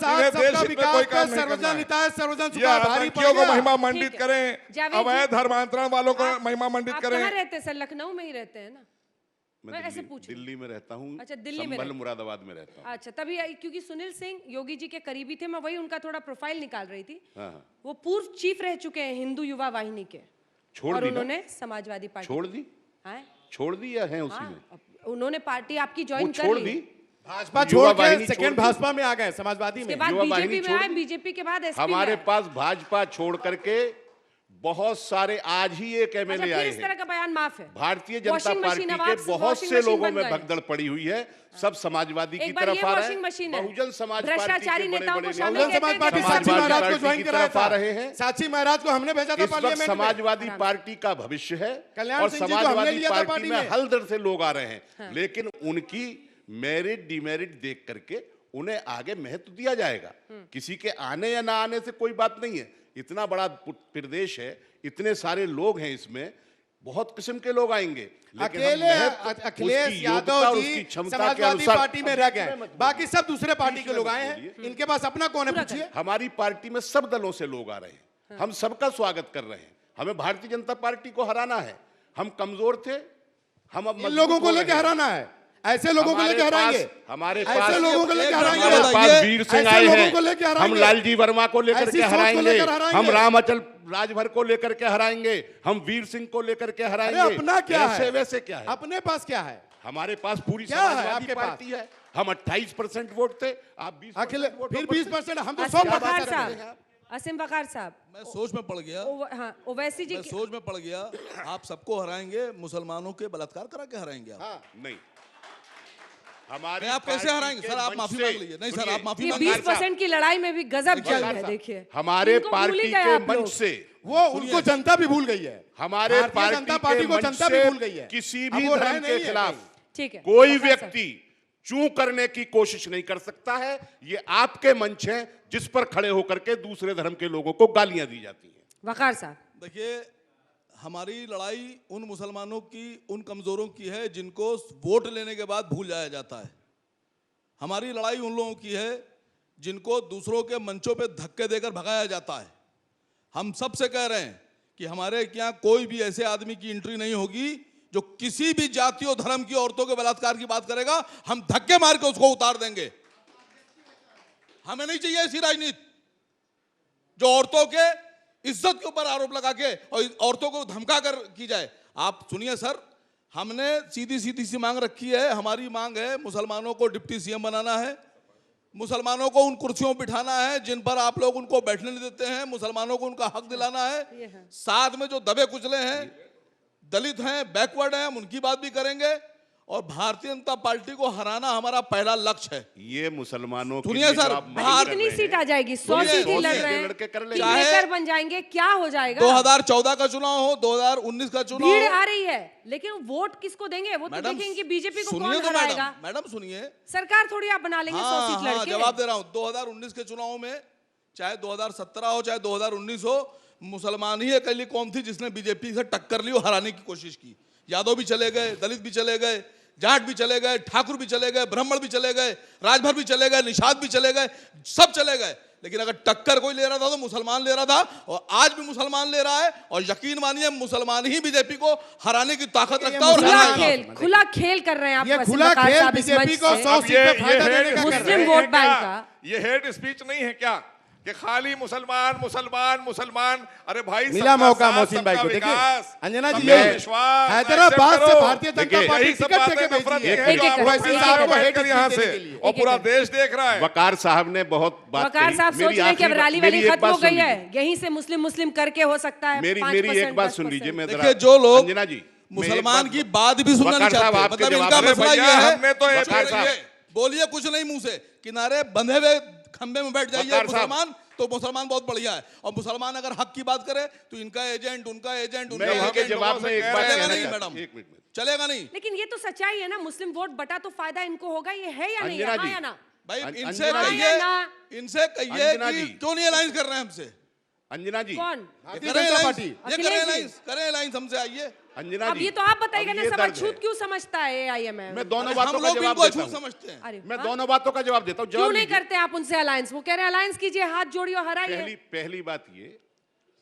साथ जिन्हें देश सबका हित में विकास कोई पे काम नहीं करना सर्वजन है। हिताय सर्वजन ये सुखाय भारी पड़ आतंकियों को गया। महिमा ठीक मंडित है। करें, जावेद जी, अवैध धर्मांतरण वालों को महिमा मंडित आप करें। कहाँ रहते हैं सर? लखनऊ में ही रहते हैं ना? मैं ऐसे पूछ रही हूँ। दिल्ली में रहता हूँ। अच्छा, दिल्ली में संभल रहते हैं। मुरादाबाद में रहता हूँ। अच्छा, तभी क्योंकि सुनील सिंह योगी जी के करीबी थे, मैं वही उनका थोड़ा प्रोफाइल निकाल रही थी। हाँ, हाँ। वो पूर्व चीफ रह चुके हैं हिंदू युवा वाहिनी के, छोड़ और दी ना? उन्होंने समाजवादी पार्टी छोड़ दी? हाँ? छोड़ दिया है उसी हाँ, में, अब उन्होंने पार्टी आपकी वो ज्वाइन कर छोड़ ली। दी। भाजपा युवा छोड़ के वाहिनी छोड़ सेकंड दी। भाजपा में आ गए, समाजवादी उसके में। बाद युवा वाहिनी बीजेपी में छोड़ आए, दी। बीजेपी के बाद एसपी हमारे में आए। पास भाजपा छोड़ करके बहुत सारे, आज ही एक अच्छा, एमएलए फिर आए इस तरह हैं। का बयान माफ है। Bharatiya Janata washing party machine, अब के आप बहुत वॉशिंग से मशीन लोगों बन में गए। भगदड़ पड़ी हुई है, सब समाजवादी की एक बार तरफ ये आ रहे वॉशिंग मशीन हैं, है। बहुजन समाज पार्टी भ्रष्टाचारी के नेताओं को बड़े-बड़े शामिल नेता बहुजन समाज कहते हैं पार्टी कि साक्षी समाजवादी महाराज को पार्टी ज्वाइन की कराया तरफ आ था। रहे हैं। साक्षी महाराज को हमने भेजा था इस वक्त पार्लियामेंट में। समाजवादी पार्टी का भविष्य है कल्याण और सिंह जी को हमने समाजवादी लिया था पार्टी पार्टी में में। हर दर से लोग आ रहे हैं, लेकिन उनकी मेरिट डिमेरिट देख करके उन्हें आगे महत्व दिया जाएगा। किसी के आने या ना आने से कोई बात नहीं है। इतना बड़ा प्रदेश है, इतने सारे लोग हैं, इसमें बहुत किस्म के लोग आएंगे, लेकिन हम अकेले महत्व अखिलेश उसकी योग्यता और यादव उसकी जी क्षमता के समाजवादी अनुसार, पार्टी में रह गए, बाकी सब दूसरे पार्टी के लोग आए हैं। बोलिए। इनके पास अपना कौन है, पूछिए। हमारी पार्टी में सब दलों से लोग आ रहे हैं, हम सबका स्वागत कर रहे हैं। हमें भारतीय जनता पार्टी को हराना है। हम कमजोर थे, हम अब इन मजबूत लोगों को हो लेके रहे हैं। हराना है, ऐसे लोगों को लेके हराएंगे, हमारे ऐसे पास लोगों को लेके हमारे हराएंगे। हमारे पास वीर सिंह ऐसे आए लोगों को लेके हैं, हम हराएंगे। लालजी वर्मा को लेकर ऐसी के सोच को हराएंगे, लेकर हराएंगे। हम रामाचल राजभर को लेकर के हराएंगे, हम वीर सिंह को लेकर के अरे हराएंगे। अपना क्या ऐसे है, वैसे क्या है, अपने पास क्या है? हमारे पास पूरी क्या है समाजवादी आपके पास? पार्टी है। हम 28% वोट थे, आप 20% अखिलेश वोट फिर पर थे। 20%, हम तो असीम 100% वकार रखते हैं। साहब, असीम वकार साहब, मैं सोच में पड़ गया, हाँ, ओवैसी जी मैं सोच में पड़ गया। आप सबको हराएंगे, मुसलमानों के बलात्कार करा के हराएंगे आप? हाँ, नहीं, हमारे आप कैसे पार्टी हराएंगे? के सर, आप मंच माफी से- मांग लीजिए। नहीं सर, सुनिए, आप माफी ये मांग लीजिए। 20% की लड़ाई में भी गजब जंग है। साहब, देखिए, हमारे इनको भूल ही पार्टी गए के आप लोग। मंच से, वो उनको जनता भी भूल गई है, हमारे भारतीय जनता पार्टी के को मंच जनता भी से भूल गई है। किसी अब भी वो रह धर्म नहीं के है खिलाफ कहीं। ठीक है, कोई वकार साहब। व्यक्ति चूं करने की कोशिश नहीं कर सकता है। ये आपके मंच हैं जिस पर खड़े होकर के दूसरे धर्म के लोगों को गालियां दी जाती हैं। वकार साहब, देखिए, हमारी लड़ाई उन मुसलमानों की, उन कमजोरों की है जिनको वोट लेने के बाद भूल जाया जाता है। हमारी लड़ाई उन लोगों की है जिनको दूसरों के मंचों पे धक्के देकर भगाया जाता है। हम सबसे कह रहे हैं कि हमारे यहाँ कोई भी ऐसे आदमी की एंट्री नहीं होगी जो किसी भी जाति और धर्म की औरतों के बलात्कार की बात करेगा। हम धक्के मार के उसको उतार देंगे। हमें नहीं चाहिए ऐसी राजनीति जो औरतों के इज्जत के ऊपर आरोप लगा के और औरतों को धमका कर की जाए। आप सुनिए सर, हमने सीधी सीधी सी मांग रखी है। हमारी मांग है, मुसलमानों को डिप्टी सीएम बनाना है, मुसलमानों को उन कुर्सियों पर बिठाना है जिन पर आप लोग उनको बैठने नहीं देते हैं, मुसलमानों को उनका हक दिलाना है। साथ में जो दबे कुचले हैं, दलित हैं, बैकवर्ड हैं, हम उनकी बात भी करेंगे। और भारतीय जनता पार्टी को हराना हमारा पहला लक्ष्य है। ये मुसलमानों के सुनिए लिए सर, जो आप मांग बाहर कर कितनी रहे सीट हैं, आ जाएगी? 100 सुनिए, सीट ही लड़ सीटें रहे हैं, लड़के कर लेंगे। कितने चाहे कर बन जाएंगे, क्या हो जाएगा? 2014 का चुनाव हो, 2019 का चुनाव भीड़ हो। आ रही है, लेकिन वोट किसको देंगे? वो तो मैडम, देखेंगे कि बीजेपी को सुनिए कौन तो हराएगा। मैडम सुनिए। सरकार थोड़ी आप बना लेंगे 100 सीट हाँ, लड़के। जवाब दे रहा हूं। 2019 के चुनाव में, चाहे 2017 हो चाहे 2019 हो, मुसलमान ही अकेली कौम थी जिसने बीजेपी से टक्कर ली और हराने की कोशिश की। यादव भी चले गए, दलित भी चले गए, जाट भी चले गए, ठाकुर भी चले गए, ब्राह्मण भी चले गए, राजभर भी चले गए, निषाद भी चले गए, सब चले गए। लेकिन अगर टक्कर कोई ले रहा था तो मुसलमान ले रहा था, और आज भी मुसलमान ले रहा है। और यकीन मानिए, मुसलमान ही बीजेपी को हराने की ताकत रखता है और खुला हराएगा। खेल, खुला खेल कर रहे हैं आप। ये वसीम खुला वकार खेल साहब इस बीजेपी मंच को से। 100 सीट पे फायदा देने का कर रहे मुस्लिम हैं। वोट बैंक का। ये हेड स्पीच नहीं है क्या कि खाली मुसलमान मुसलमान मुसलमान? अरे भाई, मिला सबका मौका साथ, मोहसिन भाई सबका को। देखिए विकास, अंजना जी, सबका ये विश्वास, हैदराबाद accept से करो। भारतीय जनता देखिए, पार्टी यही सब टिकट बातें देके नफरत भेजी की है। है जो एक-एक आप कर, लोग एक-एक फैसला कर, करो एक-एक बैठकर यहाँ देने से, के लिए। और पूरा देश देख रहा है। वकार साहब ने बहुत बात वकार कही। साहब सोच मेरी रहे हैं कि अब आखिरी रैली मेरी वाली एक खत्म बात हो गई सुन है, लीजिए। यहीं से मुस्लिम मुस्लिम करके हो सकता है। मेरी 5%, एक बात सुन 10%। लीजिए। मैं देखिए, जो लोग अंजना जी, मैं एक मुसलमान बात- की बात भी सुनना नहीं वकार साहब, चाहते, आपके मतलब जवाब इनका दे। मसला भैया, ये है। हमने तो एक- वकार साहब। साहब, बोलिए कुछ नहीं मुंह से, किनारे बंधे हुए खंबे में बैठ जाइए वकार साहब। मुसलमान, तो मुसलमान बहुत बढ़िया है। और मुसलमान अगर हक की बात करे तो इनका एजेंट, उनका एजेंट, उनका मैं आपके एजेंट। जवाब में एक बात चलेगा कहना नहीं चाहता मैडम, हूं। एक मिनट। चलेगा नहीं लेकिन ये तो सच्चाई है ना, मुस्लिम वोट बटा तो फायदा इनको होगा, ये है या नहीं? अंजना हाँ जी, या ना? भाई। अंजना इनसे जी। कहिए, ना। इनसे कहिए अंजना कि जी। क्यों नहीं अलायंस कर रहे हैं हमसे। अंजना जी, कौन? भारतीय करें जनता alliance, पार्टी। ये अखिलेश करें जी। अलायंस, करें अलायंस हमसे, आइए। अंजना अब जी, ये तो आप बताइएगा अब ना, ये सब दर्द अछूत है। क्यों समझता है AIMM? मैं दोनों हम बातों का लोग जवाब इनको देता अछूत हूं। समझते हैं। अरे मैं हाँ? दोनों बातों का जवाब देता हूं। क्यों जवाब नहीं लीजिए। करते आप उनसे अलायंस? वो कह रहे हैं अलायंस कीजिए, हाथ जोड़िए और हराइए। पहली बात ये,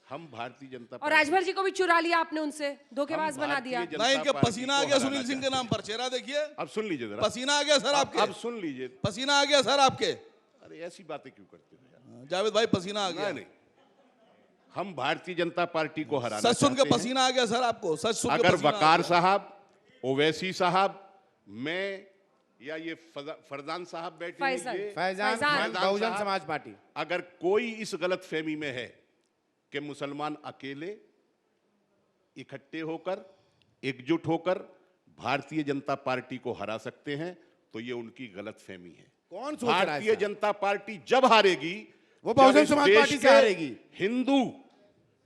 हम भारतीय जनता और पार्टी- राजभर जी को भी चुरा लिया आपने उनसे, धोखेबाज हम बना दिया। भारतीय जनता नहीं, इनके पार्टी पसीना आ को गया हराना सुनील सिंह के चाहते नाम पर। चेहरा देखिए, हैं। अब सुन लीजिए जरा। पसीना आ गया सर आपके। अब सुन लीजिए। पसीना आ गया सर आपके। अरे ऐसी बातें क्यों करते हो यार? जावेद भाई, पसीना आ गया। नहीं, हम भारतीय जनता पार्टी को हराना सच सुन के चाहते हैं। पसीना आ गया सर आपको, सच सुन के अगर पसीना आ वकार गया। साहब ओवैसी साहब, मैं या ये फरजान साहब बैठे हैं, फैजल। ये फैजान फैजान बहुजन साहब, समाज पार्टी। अगर कोई इस गलत फहमी में है कि मुसलमान अकेले इकट्ठे होकर, एकजुट होकर भारतीय जनता पार्टी को हरा सकते हैं, तो ये उनकी गलत फहमी है। कौन सोच रहा है भारतीय ऐसा? जनता पार्टी जब हारेगी, वो जब बहुजन इस समाज देश पार्टी से के हारेगी। हिंदू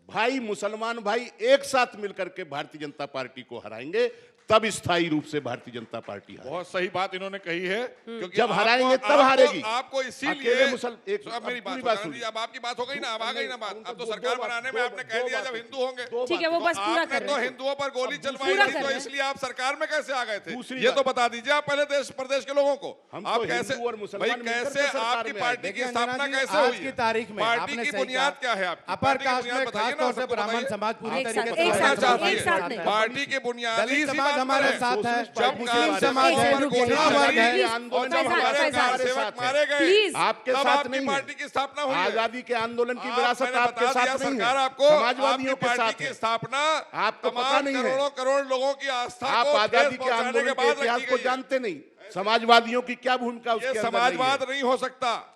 भाई, मुसलमान भाई एक साथ मिलकर के भारतीय जनता पार्टी को हराएंगे, तब स्थायी रूप से भारतीय जनता पार्टी हारेगी। बहुत सही बात इन्होंने कही है, क्योंकि जब हराएंगे तब हारेगी। आपको अकेले इसीलिए एक अब मेरी पूरी बात सुनिए। अब आपकी बात हो गई ना, अब आ गई ना बात। अब तो दो सरकार बात- बनाने में दो- आपने कह दो दिया जब बातें- हिंदू होंगे। दो ठीक है, वो बातें- बस पूरा आपने कर तो रहे हैं। हिंदुओं पर गोली चलवाई पूरा थी, कर तो रहे हैं। इसलिए आप सरकार में कैसे आ गए थे, दूसरी ये बात- तो बता दीजिए आप पहले देश प्रदेश के लोगों को। हम आप तो कैसे हिंदू और मुसलमान भाई, मिलकर कैसे के सरकार आपकी में आए। पार्टी की देखिए स्थापना अंजना जी, कैसे आज हुई की है? तारीख में पार्टी आपने की सही बुनियाद कहा। क्या है आपकी? अपर पार्टी की कास्ट बुनियाद में बताइए खास ना, तौर से सबको ब्राह्मण बताइए। समाज पूरी एक तरीके साथ- से एक समाज साथ पार्टी नहीं, एक साथ है। नहीं। पार्टी की बुनियादी दलित सी समाज बात हमारे है। साथ है, जब मुस्लिम समाज है, रुकिए, रुकिए, पिछड़ा वर्ग है, प्लीज, आंदोलन जब फैजान, हमारे फैजान, कार सेवक साथ है। मारे गए, प्लीज। आपके तब साथ आपकी नहीं पार्टी है। की स्थापना हुई है। आजादी के आंदोलन की आप- विरासत मैंने आपके बता साथ दिया नहीं सरकार है। आपको, समाजवादियों आपकी के साथ पार्टी है। की स्थापना आपको पता तमाम नहीं है। करोड़ों करोड़ लोगों की आस्था आप को आजादी ठेस के पहुंचाने आंदोलन के के बाद इतिहास रखी को गई है। जानते नहीं। समाजवादियों की क्या भूमिका उसके ये अंदर समाजवाद रही है? नहीं हो सकता,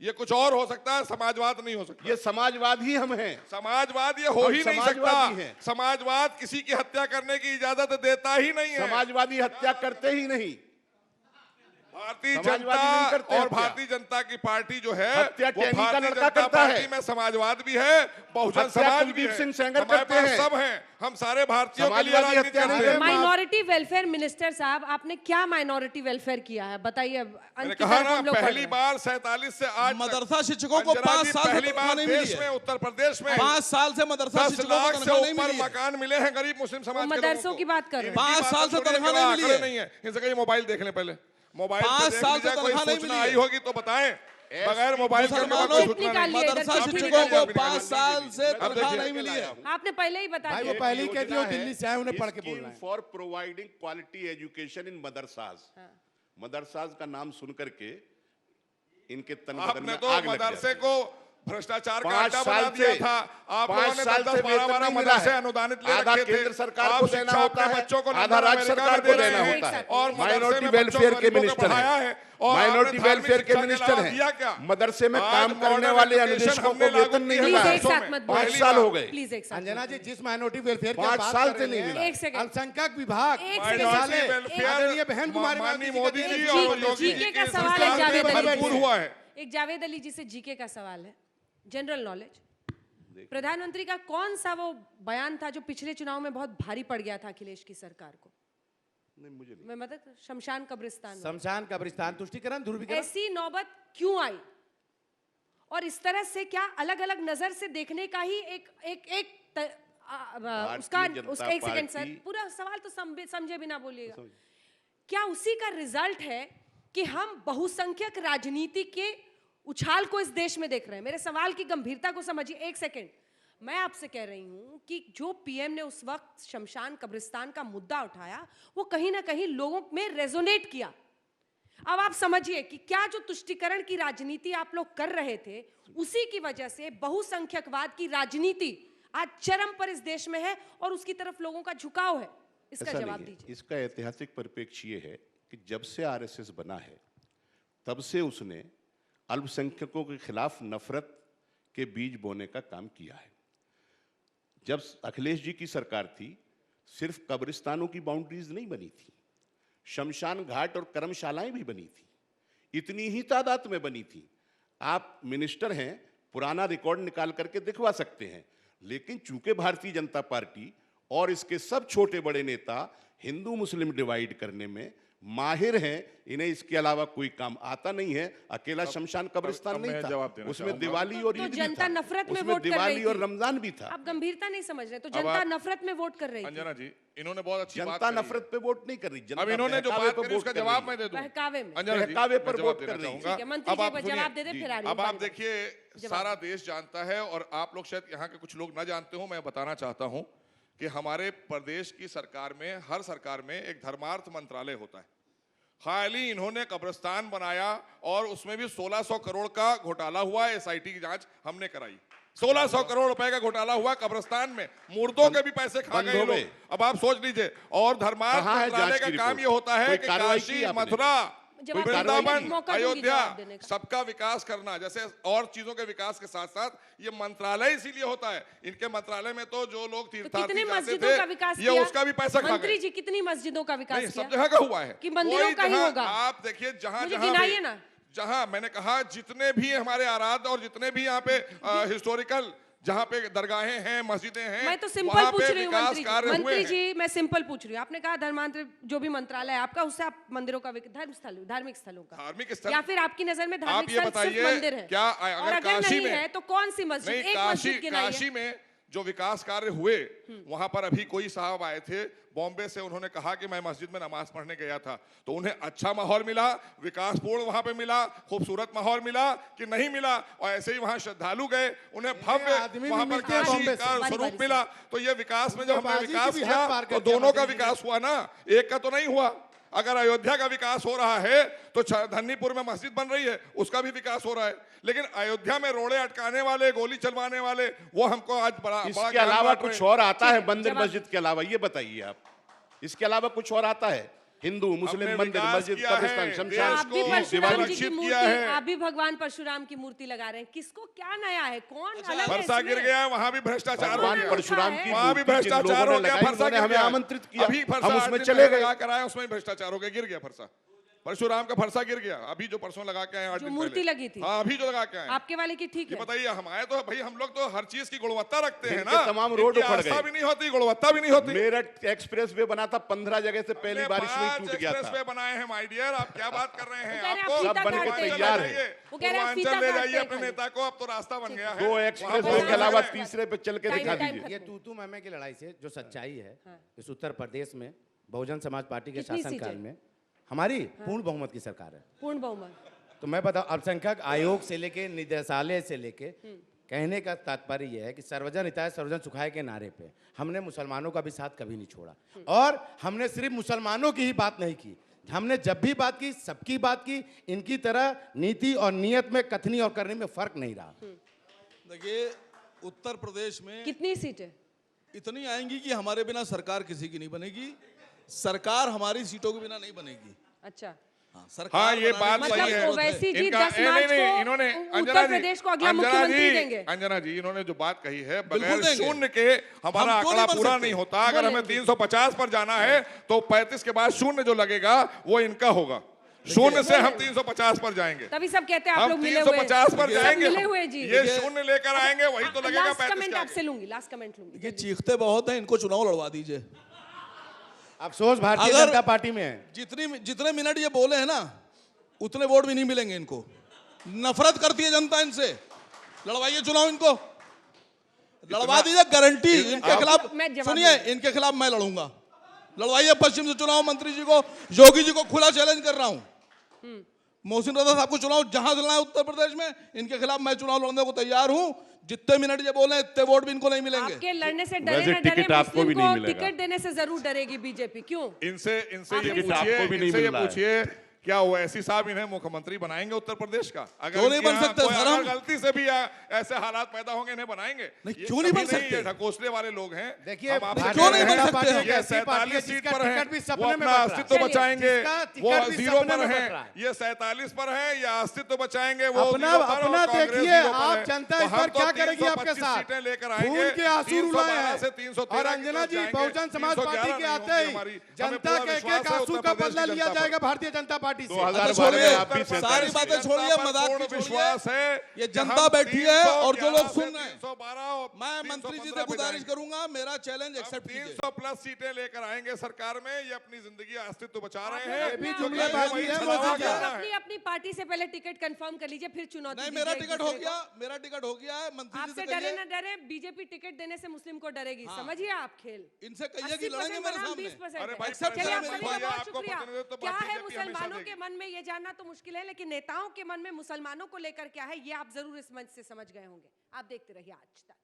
ये कुछ और हो सकता है, समाजवाद नहीं हो सकता। ये समाजवाद ही हम हैं। समाजवाद ये हो हम ही नहीं सकता। समाजवादी हैं। समाजवाद किसी की हत्या करने की इजाजत देता ही नहीं है। समाजवादी हत्या करते ही नहीं। भारतीय समाजवादी जनता नहीं करते और हत्या। भारतीय जनता की पार्टी जो है, हत्या वो टहनी का भारतीय लड़का जनता करता है। पार्टी में समाजवाद भी है, बहुजन हत्या समाज भी कुलदीप है। सिंह सेंगर हमारे करते पास हैं। सब हैं, हम सारे भारतीयों के लिए समाजवादी राजनीति हत्या नहीं करते हैं। है। माइनॉरिटी वेलफेयर मिनिस्टर साहब, आपने क्या माइनॉरिटी वेलफेयर किया है बताइए। मैंने कहा ना, पहली बार 47 से आज तक मदरसा शिक्षकों को अंजना 5 जी, साल से पहली तनख्वाह बार नहीं मिली देश में, है। उत्तर प्रदेश में 5 साल से मदरसा 10 शिक्षकों को लाख से तनख्वाह नहीं ऊपर मिली है। मकान मिले हैं गरीब मुस्लिम समाज के लोगों मदरसों को। की बात कर रहे हैं। इनकी 5 बात साल तो से छोड़िए, तनख्वाह इनके नहीं आंकड़े मिली है। नहीं है। इनसे कहिए मोबाइल देख लें पहले, मोबाइल 5 पे देख साल से लीजिए, कोई तनख्वाह नहीं सूचना मिली आई है। होगी तो बताएं। बगैर मोबाइल के कोई मुसलमानों सूचना नहीं। निकालिए, इधर मदरसा चिट्ठी शिक्षकों को निकालिए, 5 साल से अब तनख्वाह देखिए, नहीं मिली है। आपने पहले ही बता भाई दिया। वो पहले ही कहती हो योजना दिल्ली से आए, उन्हें पढ़ के Scheme बोलना है। for providing quality education in मदरसाज। मदरसाज का नाम सुन करके इनके तन बदन आपने में तो आग लग मदरसे जाती है। को भ्रष्टाचार का 5 अड्डा साल बना दिया से- था। आप 5 लोगों ने साल 10 से 12 वेतन नहीं मिला मदरसे है। अनुदानित ले आधा रखे थे। केंद्र सरकार आप को देना शिक्षा होता अपने है, बच्चों को आधा लंदन, राज्य अमेरिका सरकार में दे को रहे देना हैं। होता है। और मदरसे माइनॉरिटी में बच्चों वेलफेयर को के गरीबों को मिनिस्टर पढ़ाया हैं। है। और माइनॉरिटी आपने वेलफेयर के धार्मिक शिक्षा मिनिस्टर अलावा दिया क्या? हैं। मदरसे में आज काम करने मॉडर्न वाले एजुकेशन अनुदेशकों हमने को वेतन नहीं लागू मिला प्लीज है। एक साथ मत 5 बोलिए। साल हो गए। प्लीज एक साथ। अंजना जी, जिस माइनॉरिटी वेलफेयर की 5 बात साल कर से रहे नहीं हैं, मिला। एक सेकंड। अल्पसंख्यक विभाग एक माइनॉरिटी सेकंड। वेलफेयर आदरणीय बहन कुमारी माननीय गांधी मोदी जी जी के और योगी जीके जी का के सवाल है, संस्कार जावेद से अली भरपूर जी। हुआ है। एक जावेद अली जी से जीके का सवाल है, जनरल नॉलेज। प्रधानमंत्री का कौन सा वो बयान था जो पिछले चुनाव में बहुत भारी पड़ गया था अखिलेश की सरकार को? नहीं, मुझे नहीं। मैं मतलब शमशान कब्रिस्तान वाला। शमशान कब्रिस्तान तुष्टिकरण ध्रुवीकरण। ऐसी नौबत क्यों आई? और इस तरह से क्या अलग अलग नजर से देखने का ही उसका जनता उसका एक सेकंड सर, पार्टी- पूरा सवाल तो समझे बिना बोलिएगा। क्या उसी का रिजल्ट है कि हम बहुसंख्यक राजनीति के उछाल को इस देश में देख रहे हैं? मेरे सवाल की गंभीरता को समझिए। एक सेकंड, मैं आपसे कह रही हूं कि जो पीएम ने उस वक्त शमशान कब्रिस्तान का मुद्दा उठाया, वो कहीं ना कहीं लोगों में रेजोनेट किया। अब आप समझिए कि क्या जो तुष्टीकरण की राजनीति आप लोग कर रहे थे, उसी की वजह से बहुसंख्यकवाद की राजनीति आज चरम पर इस देश में है और उसकी तरफ लोगों का झुकाव है। इसका ऐसा जवाब नहीं है। दीजिए। इसका ऐतिहासिक परिप्रेक्ष्य ये है कि जब से आरएसएस बना है, तब से उसने अल्पसंख्यकों के खिलाफ नफरत के बीज बोने का काम किया है। जब अखिलेश जी की सरकार थी, सिर्फ कब्रिस्तानों की बाउंड्रीज नहीं बनी थी, शमशान घाट और कर्मशालाएं भी बनी थी। इतनी ही तादाद में बनी थी। आप मिनिस्टर हैं, पुराना रिकॉर्ड निकाल करके दिखवा सकते हैं। लेकिन चूंकि भारतीय जनता पार्टी और इसके सब छोटे बड़े नेता हिंदू मुस्लिम डिवाइड करने में माहिर हैं, इन्हें इसके अलावा कोई काम आता नहीं है। अकेला शमशान कब्रिस्तान अब मैं नहीं जवाब था, देना उसमें चाहूंगा। दिवाली और तो ईद भी जनता था। नफरत में उसमें वोट कर रही दिवाली और थी। रमजान भी था। आप गंभीरता नहीं समझ रहे, तो अब जनता आप- नफरत में वोट कर रही थी। अंजना जी, इन्होंने बहुत अच्छी बात जनता कही है। नफरत पे वोट नहीं कर रही, जनता अब इन्होंने जो बहकावे बात पे करी वोट उसका कर जवाब रही मैं दे दूं। बहकावे में। अंजना जी, बहकावे पर मैं जवाब वोट देना कर रही है। चाहूंगा। ठीक है, मंत्री अब जी आप को सुनिए। जवाब दे दे, फिर आरिफ अब आप भाई। देखिए, सारा देश जानता है और आप लोग शायद यहाँ के कुछ लोग ना जानते हो, मैं बताना चाहता हूँ कि हमारे प्रदेश की सरकार में, हर सरकार में एक धर्मार्थ मंत्रालय होता है। खाली इन्होंने कब्रिस्तान बनाया और उसमें भी 1600 करोड़ का घोटाला हुआ। एसआईटी की जांच हमने कराई। 1600 करोड़ रुपए का घोटाला हुआ कब्रिस्तान में, मुर्दों के भी पैसे खा बंद गए हो लोग। गए। अब आप सोच लीजिए। और धर्मार्थ कहाँ है मंत्रालय जांच का की काम रिपोर्ट? ये होता है कोई कि कार्रवाई की काशी, आपने? मथुरा, जवाब देने का वृंदावन, मौका दूंगी अयोध्या, जवाब देने का। सबका विकास करना, जैसे और चीजों के विकास के साथ साथ ये मंत्रालय इसीलिए होता है। इनके मंत्रालय में तो जो लोग तो तीर्थार्थी कितनी जाते मस्जिदों का विकास थे, किया? ये उसका भी पैसा खा मंत्री गए। जी कितनी मस्जिदों का विकास नहीं, किया? सब जगह का हुआ है। कि मंदिरों कोई का ही जहां होगा? आप देखिए, जहां मुझे जहां गिनाइए भी, ना। जहां मैंने कहा जितने भी हमारे आराध्य और जितने भी यहाँ पे हिस्टोरिकल जहाँ पे दरगाहें हैं, मस्जिदें हैं, मैं तो सिंपल वहाँ पूछ पे रही हूँ विकास मंत्री जी। कार्य हुए मंत्री हैं। जी मैं सिंपल पूछ रही हूँ। आपने कहा धर्मांतर जो भी मंत्रालय है आपका, उससे आप मंदिरों का धार्मिक स्थलों का, धार्मिक स्थल, या फिर आपकी नजर में आप धार्मिक ये स्थल सिर्फ बताइए, मंदिर है? क्या और अगर अगर काशी नहीं में, है तो कौन सी मस्जिद? नहीं, एक मस्जिद गिनाइए। काशी में जो विकास कार्य हुए, वहां पर अभी कोई साहब आए थे बॉम्बे से, उन्होंने कहा कि मैं मस्जिद में नमाज पढ़ने गया था, तो उन्हें अच्छा माहौल मिला, विकासपूर्ण वहां पे मिला, खूबसूरत माहौल मिला कि नहीं मिला? और ऐसे ही वहां श्रद्धालु गए, उन्हें भव्य आदमी भी वहां पर मिलते हैं काशी बॉम्बे से। का बारी स्वरूप से। मिला। तो ये विकास में जब हमने बाजी की विकास भी हद किया पार तो कर दिया दोनों का मंत्री जी ने। विकास हुआ ना, एक का तो नहीं हुआ। अगर अयोध्या का विकास हो रहा है तो धन्नीपुर में मस्जिद बन रही है, उसका भी विकास हो रहा है। लेकिन अयोध्या में रोड़े अटकाने वाले, गोली चलवाने वाले, वो हमको आज बड़ा इसके ज्ञान अलावा बांट रहे कुछ हैं। और आता है मंदिर जवाब- मस्जिद के अलावा? ये बताइए आप, इसके अलावा कुछ और आता है? हिंदू, मुस्लिम, हमने मंदिर, विकास मस्जिद, किया है, कब्रिस्तान, देश शमशान, आप भी को परशुराम दिवाली। जी की सुरक्षित किया है। मूर्ति, आप भी भगवान परशुराम की मूर्ति लगा रहे हैं। किसको क्या नया है? कौन अलग है फरसा इसमें? गिर गया है, वहां भी भ्रष्टाचार हो भगवान गया। परशुराम की वहां भी मूर्ति जिन भ्रष्टाचार लोगों हो ने गया, लगाई, फरसा उन्होंने गिर हमें गया। आमंत्रित किया, अभी फरसा हम उसमें 8 दिन चले पहले गए। लगा कर आए, उसमें भ्रष्टाचार हो गया, गिर गया फरसा। परशुराम का फरसा गिर गया, अभी जो परसों लगा के आए 8 जो दिन मूर्ति पहले। लगी थी। हाँ, अभी जो लगा के आए। आपके वाले की ठीक ये है? बताइए, हमारे तो भाई हम लोग तो हर चीज की गुणवत्ता रखते हैं इनके ना। तमाम रोड इनकी उखड़ आस्था गए। भी नहीं होती, गुणवत्ता भी नहीं होती। मेरठ एक्सप्रेस वे बना था, 15 जगह से पहली हमने बारिश में ही 5 टूट गया एक्सप्रेस वे था। बनाए हैं माय डियर, आप क्या बात कर रहे हैं? वो कह रहे हैं आपको आप फीता सब बन के काटते हैं। तैयार है। वो कह रहे हैं आप फीता पूर्वांचल ले काटते जाइए हैं अपने खाली। नेता को, अब तो रास्ता बन गया है। 2 वहाँ एक्सप्रेस पर वे के लोग अलावा हैं। तीसरे पे चल के टाइम- दिखा टाइम दीजिए। ये तू मैमे की लड़ाई से जो सच्चाई है, इस उत्तर प्रदेश में बहुजन समाज पार्टी के कितनी शासनकाल सीटें? में हमारी पूर्ण बहुमत की सरकार है। पूर्ण बहुमत। तो मैं बताऊं, अल्पसंख्यक आयोग से लेके निदेशालय से लेके कहने का तात्पर्य यह है कि सर्वजन हिताय सर्वजन सुखाय के नारे पे हमने मुसलमानों का भी साथ कभी नहीं छोड़ा। और हमने सिर्फ मुसलमानों की ही बात नहीं की, हमने जब भी बात की सबकी बात की। इनकी तरह नीति और नियत में, कथनी और करने में फर्क नहीं रहा। देखिए, उत्तर प्रदेश में कितनी सीटें? इतनी आएंगी कि हमारे बिना सरकार किसी की नहीं बनेगी, सरकार हमारी सीटों के बिना नहीं बनेगी। अच्छा, हाँ, सरकार हाँ, ये बनाने बात की सही मतलब है। जरूरत ओवैसी जी इनका 10 मार्च नहीं, को इन्होंने उत्तर अंजना जी, प्रदेश को अगला अंजना मुख्यमंत्री जी, देंगे। अंजना जी, इन्होंने जो बात कही है, बिल्कुल बगैर देंगे। शून्य के हमारा हम क्यों आंकड़ा नहीं बन पूरा सकते? नहीं होता। अगर हमें बोलेंगे। 350 पर जाना है तो 35 के बाद शून्य जो लगेगा वो इनका होगा। शून्य से हम 350 पर जाएंगे। तभी सब कहते हैं आप हम लोग मिले हुए 350 पर सब जाएंगे। मिले हम। हुए जी। ये शून्य लेकर आएंगे, वही तो लगेगा लास्ट 35 कमेंट के आपसे आगे। लूंगी, लास्ट कमेंट लूंगी। ये चीखते बहुत हैं, इनको चुनाव लड़वा दीजिए। अफसोस भारतीय अगर- जनता पार्टी में है। जितने मिनट ये बोले हैं ना, उतने वोट भी नहीं मिलेंगे इनको। नफरत करती है जनता इनसे। लड़वाइए चुनाव इनको, लड़वा दीजिए, गारंटी। इनके खिलाफ मैं जवाब सुनिए, इनके खिलाफ मैं लड़ूंगा। लड़वाइए पश्चिम से चुनाव। मंत्री जी को, योगी जी को खुला चैलेंज कर रहा हूं। मोहसिन रजा साहब को चुनाव जहां चलना है उत्तर प्रदेश में, इनके खिलाफ मैं चुनाव लड़ने को तैयार हूं। जितने मिनट ये बोले इतने वोट भी इनको नहीं मिलेंगे। आपके लड़ने से डरे वैसे न डरे, टिकट आपको मुस्लिम भी को नहीं मिलेगा। टिकट देने से जरूर डरेगी बीजेपी। क्यों? इनसे इनसे ये टिकट पूछिए, आपको भी नहीं इनसे ये मिल रहा है। पूछिए, क्या ओवैसी साहब इन्हें मुख्यमंत्री बनाएंगे उत्तर प्रदेश का? अगर क्यों नहीं इनके बन यहाँ सकते कोई सर? अगर हम गलती से भी ऐसे हालात पैदा होंगे, इन्हें बनाएंगे। नहीं, ये क्यों नहीं कभी बन सकते? ये ढकोसले वाले लोग हैं। देखिए, हम आपसे भारतीय क्यों नहीं कह रहे बन हैं, सकते? ये एक ऐसी पार्टी है 47 सीट जिसका पर हैं, टिकट भी वो सपने में अपना बट रहा है। अस्तित्व चलिए, बचाएंगे, जिसका वो टिकट भी 0 सपने पर में बट हैं। रहा है। ये 47 पर है या अस्तित्व बचाएंगे, वो अपना 0 पर, अपना और कांग्रेस देखिए 0 पर आप है। जनता तो इस हम पर तो क्या करेगी 325 आपके साथ? सीटें लेकर खून आएंगे, के आंसू रुलाए 312 से हैं। 313 और अंजना जी, जाएंगे, बहुजन समाज 311 पार्टी के नहीं आते होंगी ही हमारी। हमें जनता पूरा के विश्वास एक है आंसू उत्तर का प्रदेश बदला की लिया जनता पर। जाएगा भारतीय जनता पार्टी से। 2012 में आप भी सारी 47 बातें छोड़िए, मजाक की छोड़िए। विश्वास है। ये जनता बैठी है और जो लोग सुन रहे हैं। 312 मैं मंत्री जी से गुजारिश करूंगा, मेरा चैलेंज एक्सेप्ट कीजिए। 300 प्लस सीटें लेकर आएंगे सरकार में। ये अपनी जिंदगी अस्तित्व बचा रहे हैं। ये भी क्योंकि जुमलेबाजी वही है, चुनाव मोदी जी। करना है। अपनी अपनी पार्टी से पहले टिकट कंफर्म कर लीजिए, फिर चुनौती नहीं, दीजिए मेरा एक टिकट हो दूसरे गया, को। मेरा टिकट हो गया है। मंत्री जी आपसे से डरे कहिए, न डरे, बीजेपी टिकट देने से मुस्लिम को डरेगी। समझिए आप खेल। इनसे कहिए कि लड़ेंगे 80% मेरे बनाम सामने। 20% अरे है। भाई, Accept चलिए, करें आप मेरी सभी बात। का बहुत आपको शुक्रिया। प्रतिनिधित्व क्या पार्टी है की मुसलमानों हमेशा के मन में, ये जानना तो मुश्किल है, लेकिन नेताओं के मन में मुसलमानों को लेकर क्या है, ये आप जरूर इस मंच से समझ गए होंगे। आप देखते रहिए आज तक।